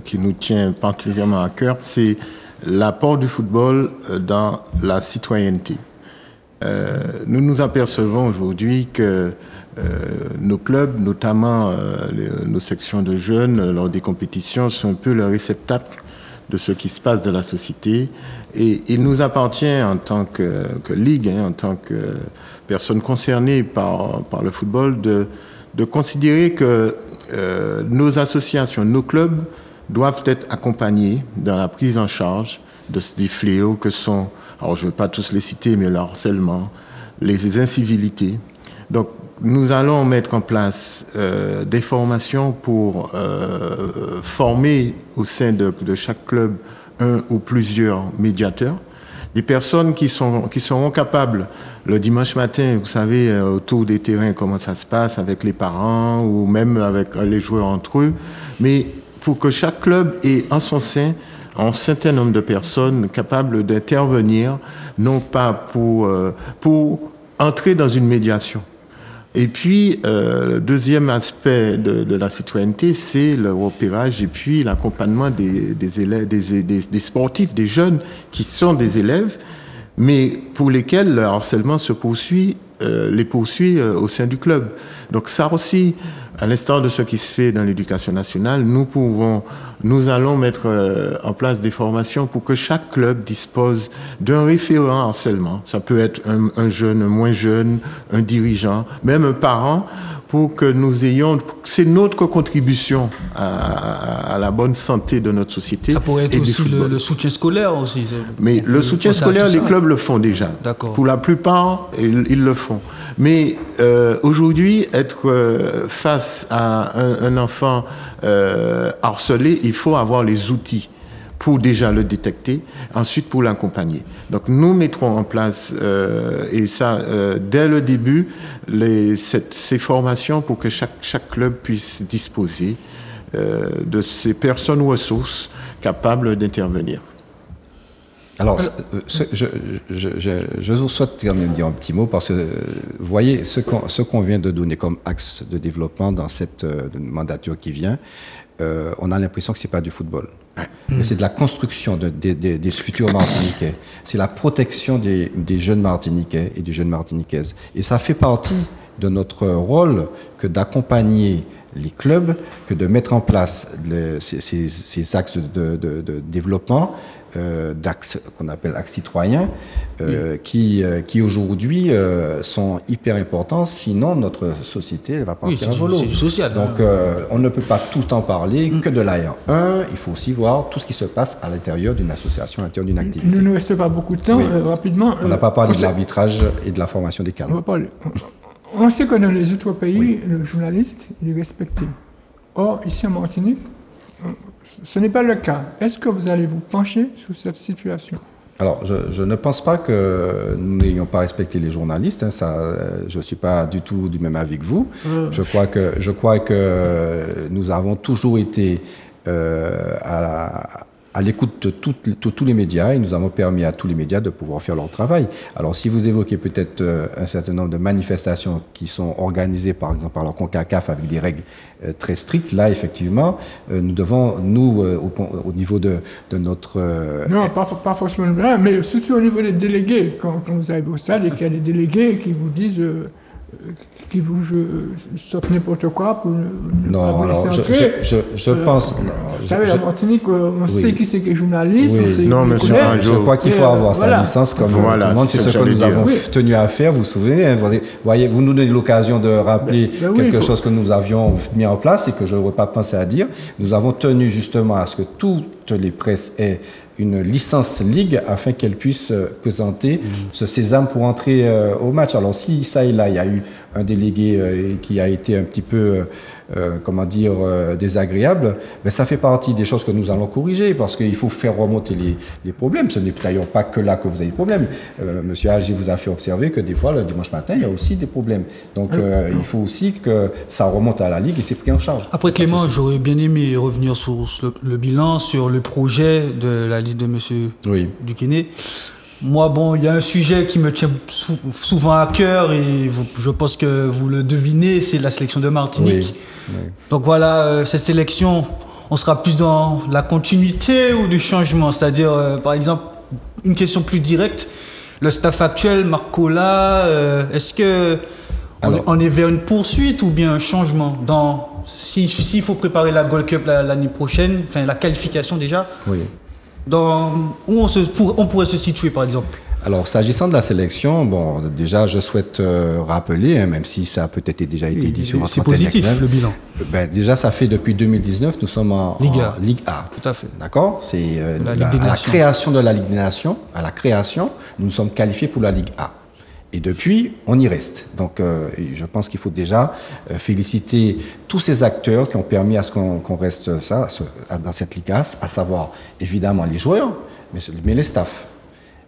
Speaker 11: qui nous tient particulièrement à cœur, c'est l'apport du football dans la citoyenneté. Nous nous apercevons aujourd'hui que nos clubs, notamment nos sections de jeunes, lors des compétitions, sont un peu le réceptacle de ce qui se passe dans la société. Et il nous appartient en tant que ligue, en tant que personnes concernées par le football, de considérer que nos associations, nos clubs, doivent être accompagnés dans la prise en charge de ces fléaux que sont, alors je ne vais pas tous les citer, mais le harcèlement, les incivilités. Donc, nous allons mettre en place des formations pour former au sein de chaque club un ou plusieurs médiateurs, des personnes qui seront capables, le dimanche matin, vous savez, autour des terrains, comment ça se passe avec les parents ou même avec les joueurs entre eux, mais pour que chaque club ait en son sein un certain nombre de personnes capables d'intervenir, non pas pour entrer dans une médiation. Et puis, le deuxième aspect de la citoyenneté, c'est le repérage et puis l'accompagnement des élèves, des sportifs, des jeunes qui sont des élèves, mais pour lesquels le harcèlement les poursuit au sein du club. Donc ça aussi, à l'instar de ce qui se fait dans l'éducation nationale, nous allons mettre en place des formations pour que chaque club dispose d'un référent harcèlement. Ça peut être un jeune, un moins jeune, un dirigeant, même un parent, pour que nous ayons... C'est notre contribution à la bonne santé de notre société.
Speaker 2: Ça pourrait être aussi le soutien scolaire aussi.
Speaker 11: Mais le soutien scolaire, les clubs le font déjà.
Speaker 2: D'accord.
Speaker 11: Pour la plupart, ils le font. Mais aujourd'hui, être face à un enfant harcelé, il faut avoir les outils pour déjà le détecter, ensuite pour l'accompagner. Donc nous mettrons en place, et ça dès le début, ces formations pour que chaque club puisse disposer de ces personnes ressources capables d'intervenir.
Speaker 10: Alors, je vous souhaite quand même dire un petit mot parce que, vous voyez, ce qu'on vient de donner comme axe de développement dans cette mandature qui vient, on a l'impression que ce n'est pas du football. Mais c'est de la construction des futurs Martiniquais. C'est la protection des jeunes Martiniquais et des jeunes Martiniquaises. Et ça fait partie de notre rôle que d'accompagner les clubs, que de mettre en place ces axes de développement, d'axes qu'on appelle axes citoyens, qui aujourd'hui sont hyper importants, sinon notre société elle va partir à volo.
Speaker 2: C'est du social.
Speaker 10: Donc on ne peut pas tout le temps parler que de l'AR1, il faut aussi voir tout ce qui se passe à l'intérieur d'une association, à l'intérieur d'une activité.
Speaker 1: Il ne nous reste pas beaucoup de temps, rapidement.
Speaker 10: On n'a pas parlé de l'arbitrage et de la formation des cadres.
Speaker 1: On sait que dans les autres pays, le journaliste, il est respecté. Or, ici en Martinique, ce n'est pas le cas. Est-ce que vous allez vous pencher sur cette situation ?
Speaker 10: Alors, je ne pense pas que nous n'ayons pas respecté les journalistes. Hein, ça, je ne suis pas du tout du même avis que vous. Je crois que nous avons toujours été à l'écoute de tous les médias et nous avons permis à tous les médias de pouvoir faire leur travail. Alors, si vous évoquez peut-être un certain nombre de manifestations qui sont organisées, par exemple, par la CONCACAF avec des règles très strictes, là, effectivement, nous devons, au niveau de notre...
Speaker 1: Non, pas forcément, mais surtout au niveau des délégués. Quand vous arrivez au stade et qu'il y a des délégués qui vous disent... qui vous sortent n'importe quoi pour
Speaker 10: non, alors je pense...
Speaker 1: Vous savez, la Martinique, on sait qui c'est qui est journaliste, on sait
Speaker 11: non, monsieur
Speaker 10: je crois qu'il faut avoir sa licence comme tout le monde. C'est ce que nous avons tenu à faire, vous vous souvenez. Hein, vous voyez, vous nous donnez l'occasion de rappeler quelque chose que nous avions mis en place et que je n'aurais pas pensé à dire. Nous avons tenu justement à ce que toutes les presses aient une licence ligue afin qu'elle puisse présenter ce sésame pour entrer au match. Alors si ça et là, il y a eu un délégué qui a été un petit peu, désagréable, mais ça fait partie des choses que nous allons corriger parce qu'il faut faire remonter les problèmes. Ce n'est d'ailleurs pas que là que vous avez des problèmes. Monsieur Alger vous a fait observer que des fois, le dimanche matin, il y a aussi des problèmes. Donc il faut aussi que ça remonte à la ligue et c'est pris en charge.
Speaker 2: Après Clément, j'aurais bien aimé revenir sur le bilan, sur le projet de la liste de monsieur Duquesne. Moi, il y a un sujet qui me tient souvent à cœur et je pense que vous le devinez, c'est la sélection de Martinique. Donc voilà, cette sélection, on sera plus dans la continuité ou du changement. C'est-à-dire, par exemple, une question plus directe, le staff actuel, Marc Colla, est-ce que on est vers une poursuite ou bien un changement s'il faut préparer la Gold Cup l'année prochaine, enfin la qualification déjà, où on pourrait se situer par exemple?
Speaker 10: Alors, s'agissant de la sélection, déjà, je souhaite rappeler, même si ça a peut-être déjà été dit sur
Speaker 2: c'est positif, le bilan.
Speaker 10: Déjà, ça fait depuis 2019, nous sommes en Ligue A.
Speaker 2: Tout à fait.
Speaker 10: D'accord? C'est à la création de la Ligue des Nations, nous nous sommes qualifiés pour la Ligue A. Et depuis, on y reste. Donc, je pense qu'il faut déjà féliciter tous ces acteurs qui ont permis à ce qu'on reste dans cette Ligue A, à savoir évidemment les joueurs, mais les staffs.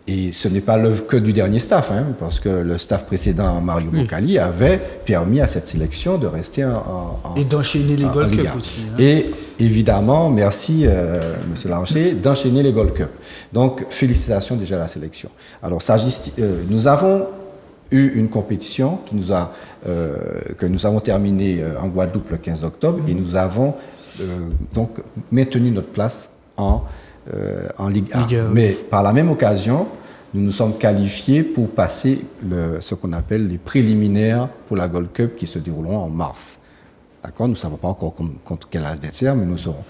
Speaker 10: Et ce n'est pas l'œuvre que du dernier staff, parce que le staff précédent, Mario Bocali, avait permis à cette sélection de rester
Speaker 2: et d'enchaîner les Gold Cup aussi.
Speaker 10: Et évidemment, merci Monsieur Larcher, d'enchaîner les Gold Cup. Donc, félicitations déjà à la sélection. Alors, nous avons eu une compétition que nous avons terminée en Guadeloupe le 15 octobre et nous avons donc maintenu notre place en Ligue A. Mais par la même occasion, nous nous sommes qualifiés pour passer ce qu'on appelle les préliminaires pour la Gold Cup qui se dérouleront en mars. D'accord ? Nous ne savons pas encore contre quel adversaire, mais nous saurons.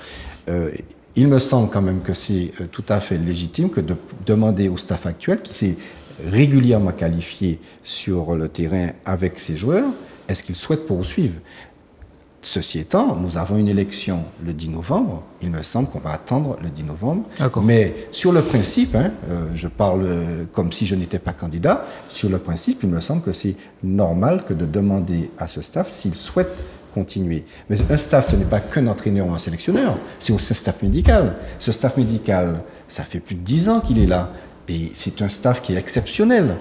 Speaker 10: Il me semble quand même que c'est tout à fait légitime que de demander au staff actuel qui s'est régulièrement qualifié sur le terrain avec ses joueurs, est-ce qu'ils souhaitent poursuivre ? Ceci étant, nous avons une élection le 10 novembre. Il me semble qu'on va attendre le 10 novembre. Mais sur le principe, je parle comme si je n'étais pas candidat, sur le principe, il me semble que c'est normal que de demander à ce staff s'il souhaite continuer. Mais un staff, ce n'est pas qu'un entraîneur ou un sélectionneur, c'est aussi un staff médical. Ce staff médical, ça fait plus de 10 ans qu'il est là. Et c'est un staff qui est exceptionnel,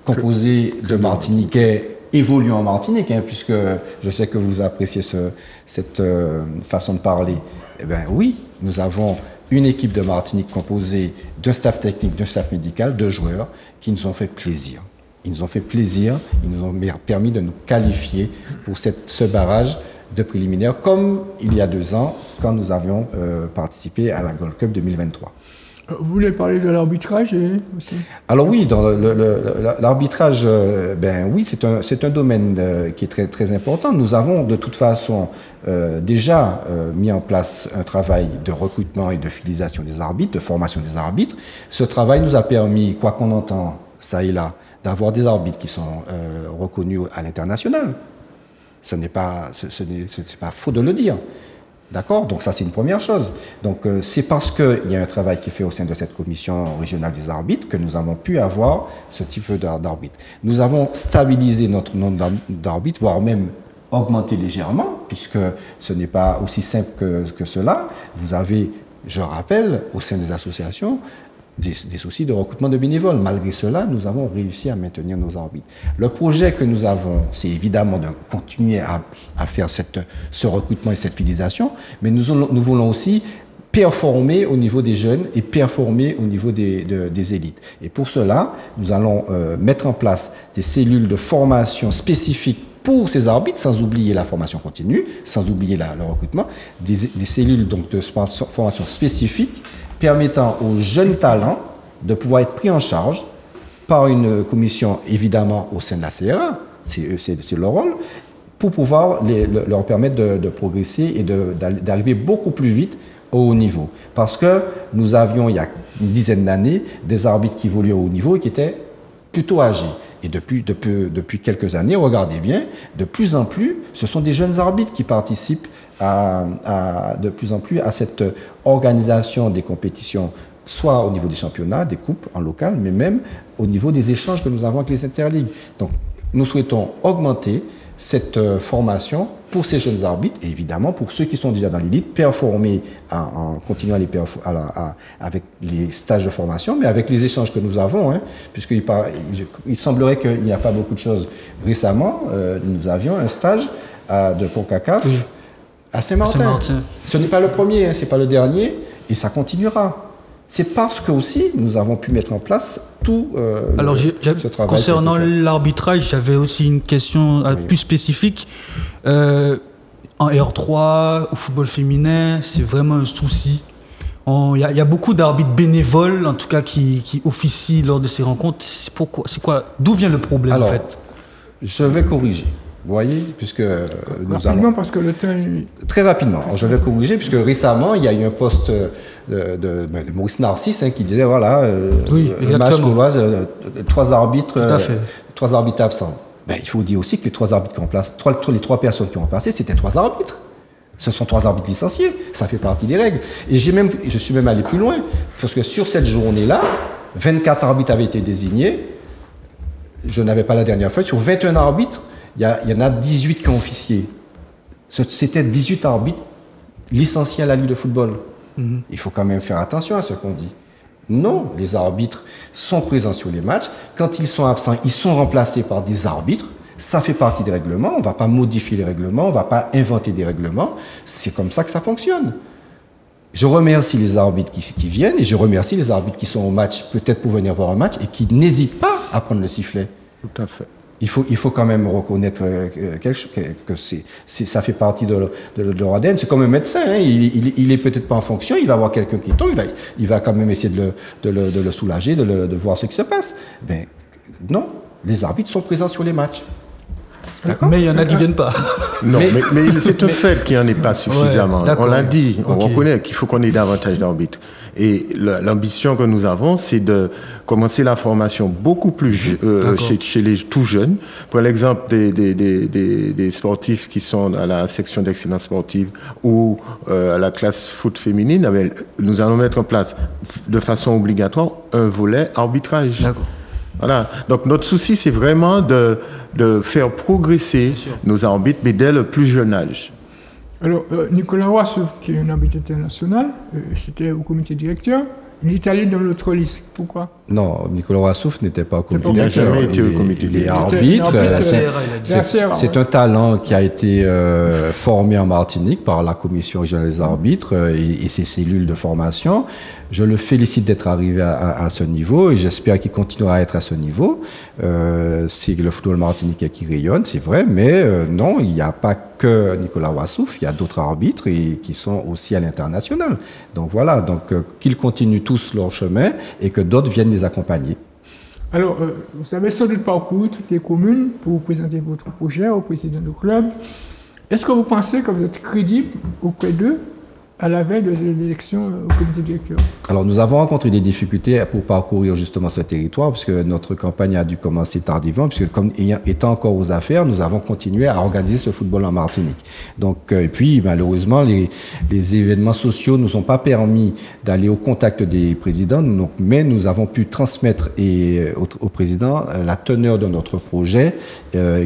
Speaker 10: composé de Martiniquais évoluant en Martinique, puisque je sais que vous appréciez cette façon de parler. Eh bien oui, nous avons une équipe de Martinique composée d'un staff technique, d'un staff médical, de joueurs qui nous ont fait plaisir. Ils nous ont fait plaisir, ils nous ont permis de nous qualifier pour ce barrage de préliminaire, comme il y a 2 ans, quand nous avions participé à la Gold Cup 2023.
Speaker 1: Vous voulez parler de l'arbitrage aussi?
Speaker 10: Alors oui, dans l'arbitrage, oui, c'est un domaine qui est très, très important. Nous avons de toute façon déjà mis en place un travail de recrutement et de fidélisation des arbitres, de formation des arbitres. Ce travail nous a permis, quoi qu'on entend ça et là, d'avoir des arbitres qui sont reconnus à l'international. Ce n'est pas faux de le dire. D'accord? Donc ça, c'est une première chose. Donc c'est parce qu'il y a un travail qui est fait au sein de cette commission régionale des arbitres que nous avons pu avoir ce type d'arbitre. Nous avons stabilisé notre nombre d'arbitres, voire même augmenté légèrement, puisque ce n'est pas aussi simple que cela. Vous avez, je rappelle, au sein des associations, des soucis de recrutement de bénévoles. Malgré cela, nous avons réussi à maintenir nos arbitres. Le projet que nous avons, c'est évidemment de continuer à faire ce recrutement et cette fidélisation, mais nous voulons aussi performer au niveau des jeunes et performer au niveau des élites. Et pour cela, nous allons mettre en place des cellules de formation spécifiques pour ces arbitres, sans oublier la formation continue, sans oublier le recrutement, des cellules donc, de formation spécifiques permettant aux jeunes talents de pouvoir être pris en charge par une commission, évidemment, au sein de la CRA, c'est leur rôle, pour pouvoir leur permettre de progresser et d'arriver beaucoup plus vite au haut niveau. Parce que nous avions, il y a une dizaine d'années, des arbitres qui évoluaient au haut niveau et qui étaient plutôt âgés. Et depuis quelques années, regardez bien, de plus en plus, ce sont des jeunes arbitres qui participent de plus en plus à cette organisation des compétitions, soit au niveau des championnats, des coupes en local, mais même au niveau des échanges que nous avons avec les interligues. Donc, nous souhaitons augmenter cette formation pour ces jeunes arbitres et évidemment pour ceux qui sont déjà dans l'élite, performer en continuant avec les stages de formation, mais avec les échanges que nous avons, puisqu'il semblerait qu'il n'y a pas beaucoup de choses. Récemment, nous avions un stage de CONCACAF à Saint-Martin. Ce n'est pas le premier, ce n'est pas le dernier, et ça continuera. C'est parce que aussi nous avons pu mettre en place tout ce travail.
Speaker 2: Concernant l'arbitrage, j'avais aussi une question plus spécifique. En R3, au football féminin, c'est vraiment un souci. Il y a beaucoup d'arbitres bénévoles, en tout cas, qui officient lors de ces rencontres. D'où vient le problème, en fait?
Speaker 10: Je vais corriger. Vous voyez, puisque
Speaker 1: rapidement, parce que le temps...
Speaker 10: Très rapidement. Alors, je vais corriger, puisque récemment, il y a eu un post de Maurice Narcisse qui disait, voilà, le match gauloise, 3 arbitres absents. Il faut dire aussi que les 3 arbitres qui ont remplacé, les 3 personnes qui ont remplacé, c'était 3 arbitres. Ce sont 3 arbitres licenciés. Ça fait partie des règles. Et je suis même allé plus loin, parce que sur cette journée-là, 24 arbitres avaient été désignés. Je n'avais pas la dernière feuille. Sur 21 arbitres, il y en a 18 qui ont officié. C'était 18 arbitres licenciés à la Ligue de football. Il faut quand même faire attention à ce qu'on dit. Non, les arbitres sont présents sur les matchs. Quand ils sont absents, ils sont remplacés par des arbitres. Ça fait partie des règlements. On ne va pas modifier les règlements, on ne va pas inventer des règlements. C'est comme ça que ça fonctionne. Je remercie les arbitres qui viennent et je remercie les arbitres qui sont au match, peut-être pour venir voir un match, et qui n'hésitent pas à prendre le sifflet.
Speaker 11: Tout à fait.
Speaker 10: Il faut quand même reconnaître que ça fait partie de leur ADN. C'est comme un médecin, il est peut-être pas en fonction, il va voir quelqu'un qui tombe, il va quand même essayer de le soulager, de voir ce qui se passe. Ben, non, les arbitres sont présents sur les matchs.
Speaker 2: Mais il y en a qui ne viennent pas.
Speaker 11: Non, mais c'est un fait qu'il n'y en ait pas suffisamment. On l'a dit, on reconnaît qu'il faut qu'on ait davantage d'arbitres. Et l'ambition que nous avons, c'est de commencer la formation beaucoup plus chez les tout jeunes. Pour l'exemple des sportifs qui sont à la section d'excellence sportive ou à la classe foot féminine, nous allons mettre en place de façon obligatoire un volet arbitrage. Voilà. Donc notre souci, c'est vraiment de faire progresser nos arbitres, mais dès le plus jeune âge.
Speaker 1: Alors, Nicolas Roisseau, qui est un arbitre international, c'était au comité directeur. Il est allé dans l'autre liste. Pourquoi?
Speaker 10: Non, Nicolas Roissouf n'était pas au comité
Speaker 11: Il n'a
Speaker 10: directeur.
Speaker 11: jamais été au comité directeur.
Speaker 10: Il est arbitre. C'est un talent qui a été formé en Martinique par la commission régionale des arbitres et ses cellules de formation. Je le félicite d'être arrivé à ce niveau et j'espère qu'il continuera à être à ce niveau. C'est le football martiniquais qui rayonne, c'est vrai, mais non, il n'y a pas que Nicolas Roissouf, il y a d'autres arbitres qui sont aussi à l'international. Donc voilà, donc qu'ils continuent tous leur chemin et que d'autres viennent les accompagner.
Speaker 1: Alors, vous avez sans doute parcouru toutes les communes pour vous présenter votre projet au président du club. Est-ce que vous pensez que vous êtes crédible auprès d'eux à la veille de l'élection au comité directeur?
Speaker 10: Alors, nous avons rencontré des difficultés pour parcourir justement ce territoire, puisque notre campagne a dû commencer tardivement, puisque comme étant encore aux affaires, nous avons continué à organiser ce football en Martinique. Donc, et puis, malheureusement, les événements sociaux ne nous ont pas permis d'aller au contact des présidents, donc, mais nous avons pu transmettre au président la teneur de notre projet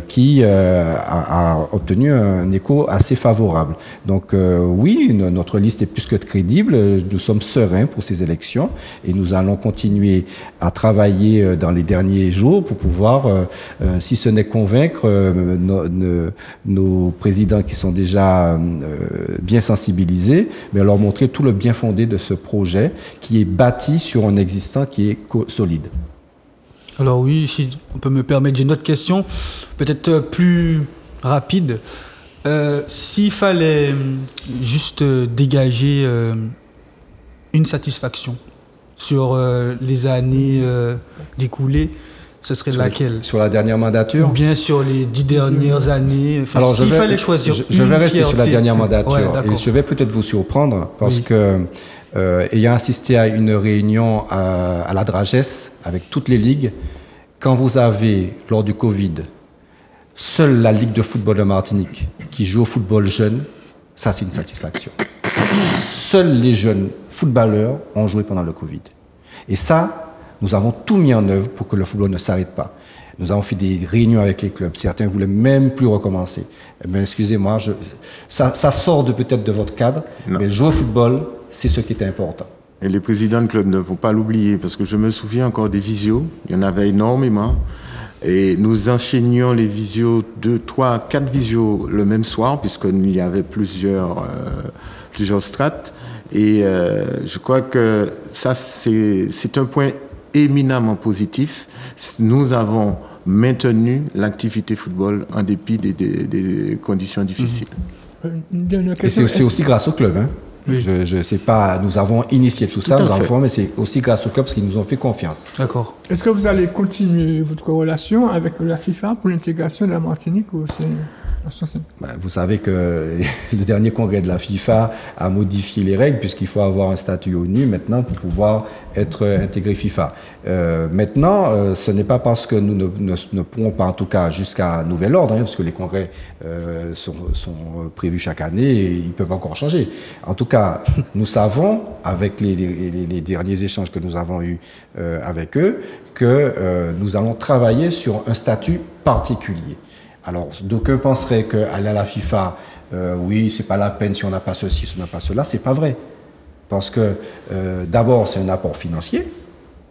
Speaker 10: qui a obtenu un écho assez favorable. Donc, oui, notre liste est plus que crédible. Nous sommes sereins pour ces élections et nous allons continuer à travailler dans les derniers jours pour pouvoir, si ce n'est convaincre nos présidents qui sont déjà bien sensibilisés, mais leur montrer tout le bien fondé de ce projet qui est bâti sur un existant qui est solide.
Speaker 2: Alors oui, si on peut me permettre, j'ai une autre question, peut-être plus rapide. S'il fallait juste dégager une satisfaction sur les années découlées, ce serait laquelle?
Speaker 10: Sur la dernière mandature?
Speaker 2: Ou bien sur les 10 dernières années? Enfin,
Speaker 10: alors,
Speaker 2: s'il fallait choisir
Speaker 10: je vais rester
Speaker 2: fierté.
Speaker 10: sur la dernière mandature.
Speaker 2: Ouais,
Speaker 10: et je vais peut-être vous surprendre parce que, ayant assisté à une réunion à la Dragesse avec toutes les ligues, quand vous avez, lors du Covid, seule la Ligue de football de Martinique qui joue au football jeune, ça c'est une satisfaction. Seuls les jeunes footballeurs ont joué pendant le Covid. Et ça, nous avons tout mis en œuvre pour que le football ne s'arrête pas. Nous avons fait des réunions avec les clubs. Certains ne voulaient même plus recommencer. Mais excusez-moi, ça sort peut-être de votre cadre, mais jouer au football, c'est ce qui est important.
Speaker 11: Et les présidents de clubs ne vont pas l'oublier, parce que je me souviens encore des visios. Il y en avait énormément. Et nous enchaînions les visios, 2, 3, 4 visios le même soir, puisqu'il y avait plusieurs strates. Et je crois que ça, c'est un point éminemment positif. Nous avons maintenu l'activité football en dépit des conditions difficiles.
Speaker 10: Et c'est aussi grâce au club, hein. Oui. Je sais pas, nous avons initié tout ça, nous avons formé, mais c'est aussi grâce au club parce qu'ils nous ont fait confiance.
Speaker 2: D'accord.
Speaker 1: Est-ce que vous allez continuer votre relation avec la FIFA pour l'intégration de la Martinique au sein?
Speaker 10: Vous savez que le dernier congrès de la FIFA a modifié les règles puisqu'il faut avoir un statut ONU maintenant pour pouvoir être intégré FIFA. Maintenant, ce n'est pas parce que nous ne pourrons pas, en tout cas jusqu'à nouvel ordre, parce que les congrès sont prévus chaque année et ils peuvent encore changer. En tout cas, nous savons, avec les derniers échanges que nous avons eus avec eux, que nous allons travailler sur un statut particulier. Alors, d'aucuns penseraient qu'aller à la FIFA, oui, c'est pas la peine si on n'a pas ceci, si on n'a pas cela. C'est pas vrai. Parce que, d'abord, c'est un apport financier.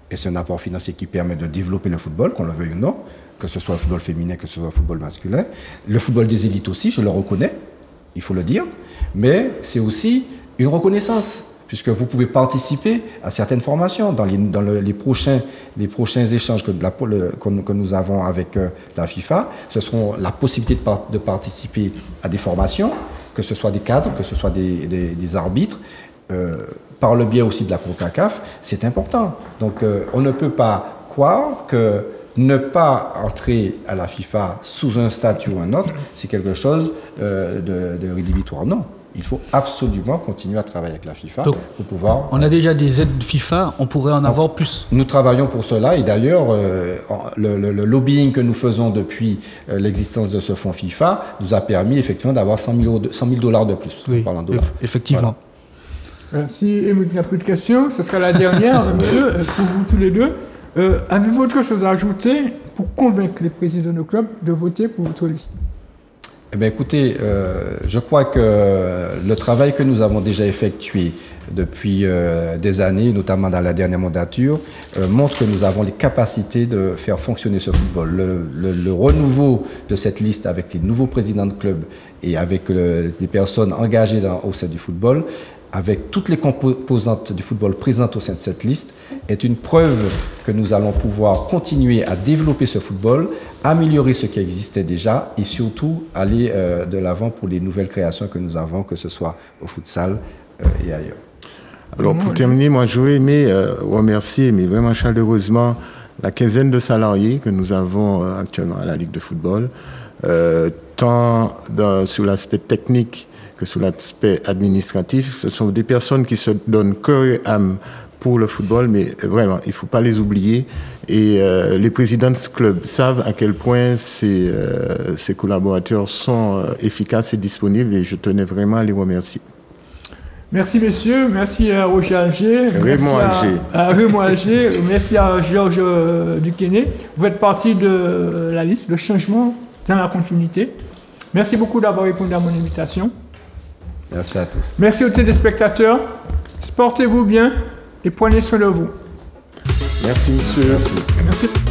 Speaker 10: Et c'est un apport financier qui permet de développer le football, qu'on le veuille ou non, que ce soit le football féminin, que ce soit le football masculin. Le football des élites aussi, je le reconnais, il faut le dire. Mais c'est aussi une reconnaissance, puisque vous pouvez participer à certaines formations. Dans les prochains échanges que nous avons avec la FIFA, ce seront la possibilité de participer à des formations, que ce soit des cadres, que ce soit des arbitres, par le biais aussi de la CONCACAF, c'est important. Donc on ne peut pas croire que ne pas entrer à la FIFA sous un statut ou un autre, c'est quelque chose de rédhibitoire. Non. Il faut absolument continuer à travailler avec la FIFA. Donc, pour pouvoir...
Speaker 2: On a déjà des aides FIFA, on pourrait en avoir plus.
Speaker 10: Nous travaillons pour cela et d'ailleurs, le lobbying que nous faisons depuis l'existence de ce fonds FIFA nous a permis effectivement d'avoir 100 000 $ de plus.
Speaker 2: Oui, en dollars. Effectivement.
Speaker 1: Voilà. Si Émeric n'a plus de questions, ce sera la dernière, monsieur, pour vous tous les deux. Avez-vous autre chose à ajouter pour convaincre les présidents de club de voter pour votre liste?
Speaker 10: Eh bien, écoutez, je crois que le travail que nous avons déjà effectué depuis des années, notamment dans la dernière mandature, montre que nous avons les capacités de faire fonctionner ce football. Le renouveau de cette liste avec les nouveaux présidents de club et avec les personnes engagées au sein du football, avec toutes les composantes du football présentes au sein de cette liste, est une preuve que nous allons pouvoir continuer à développer ce football, améliorer ce qui existait déjà et surtout aller de l'avant pour les nouvelles créations que nous avons, que ce soit au futsal et ailleurs.
Speaker 11: Alors pour terminer, moi j'aurais aimé remercier, mais vraiment chaleureusement, la quinzaine de salariés que nous avons actuellement à la Ligue de football, tant sur l'aspect technique que sur l'aspect administratif. Ce sont des personnes qui se donnent cœur et âme pour le football, mais vraiment, il ne faut pas les oublier. Et les présidents de ce club savent à quel point ces collaborateurs sont efficaces et disponibles, et je tenais vraiment à les remercier.
Speaker 1: Merci messieurs, merci à Roger Alger,
Speaker 11: Raymond
Speaker 1: Alger, merci à Georges Duquesne. Vous faites partie de la liste, le changement dans la continuité. Merci beaucoup d'avoir répondu à mon invitation.
Speaker 10: Merci à tous.
Speaker 1: Merci aux téléspectateurs. Sportez-vous bien et prenez soin de vous.
Speaker 11: Merci monsieur.
Speaker 1: Merci.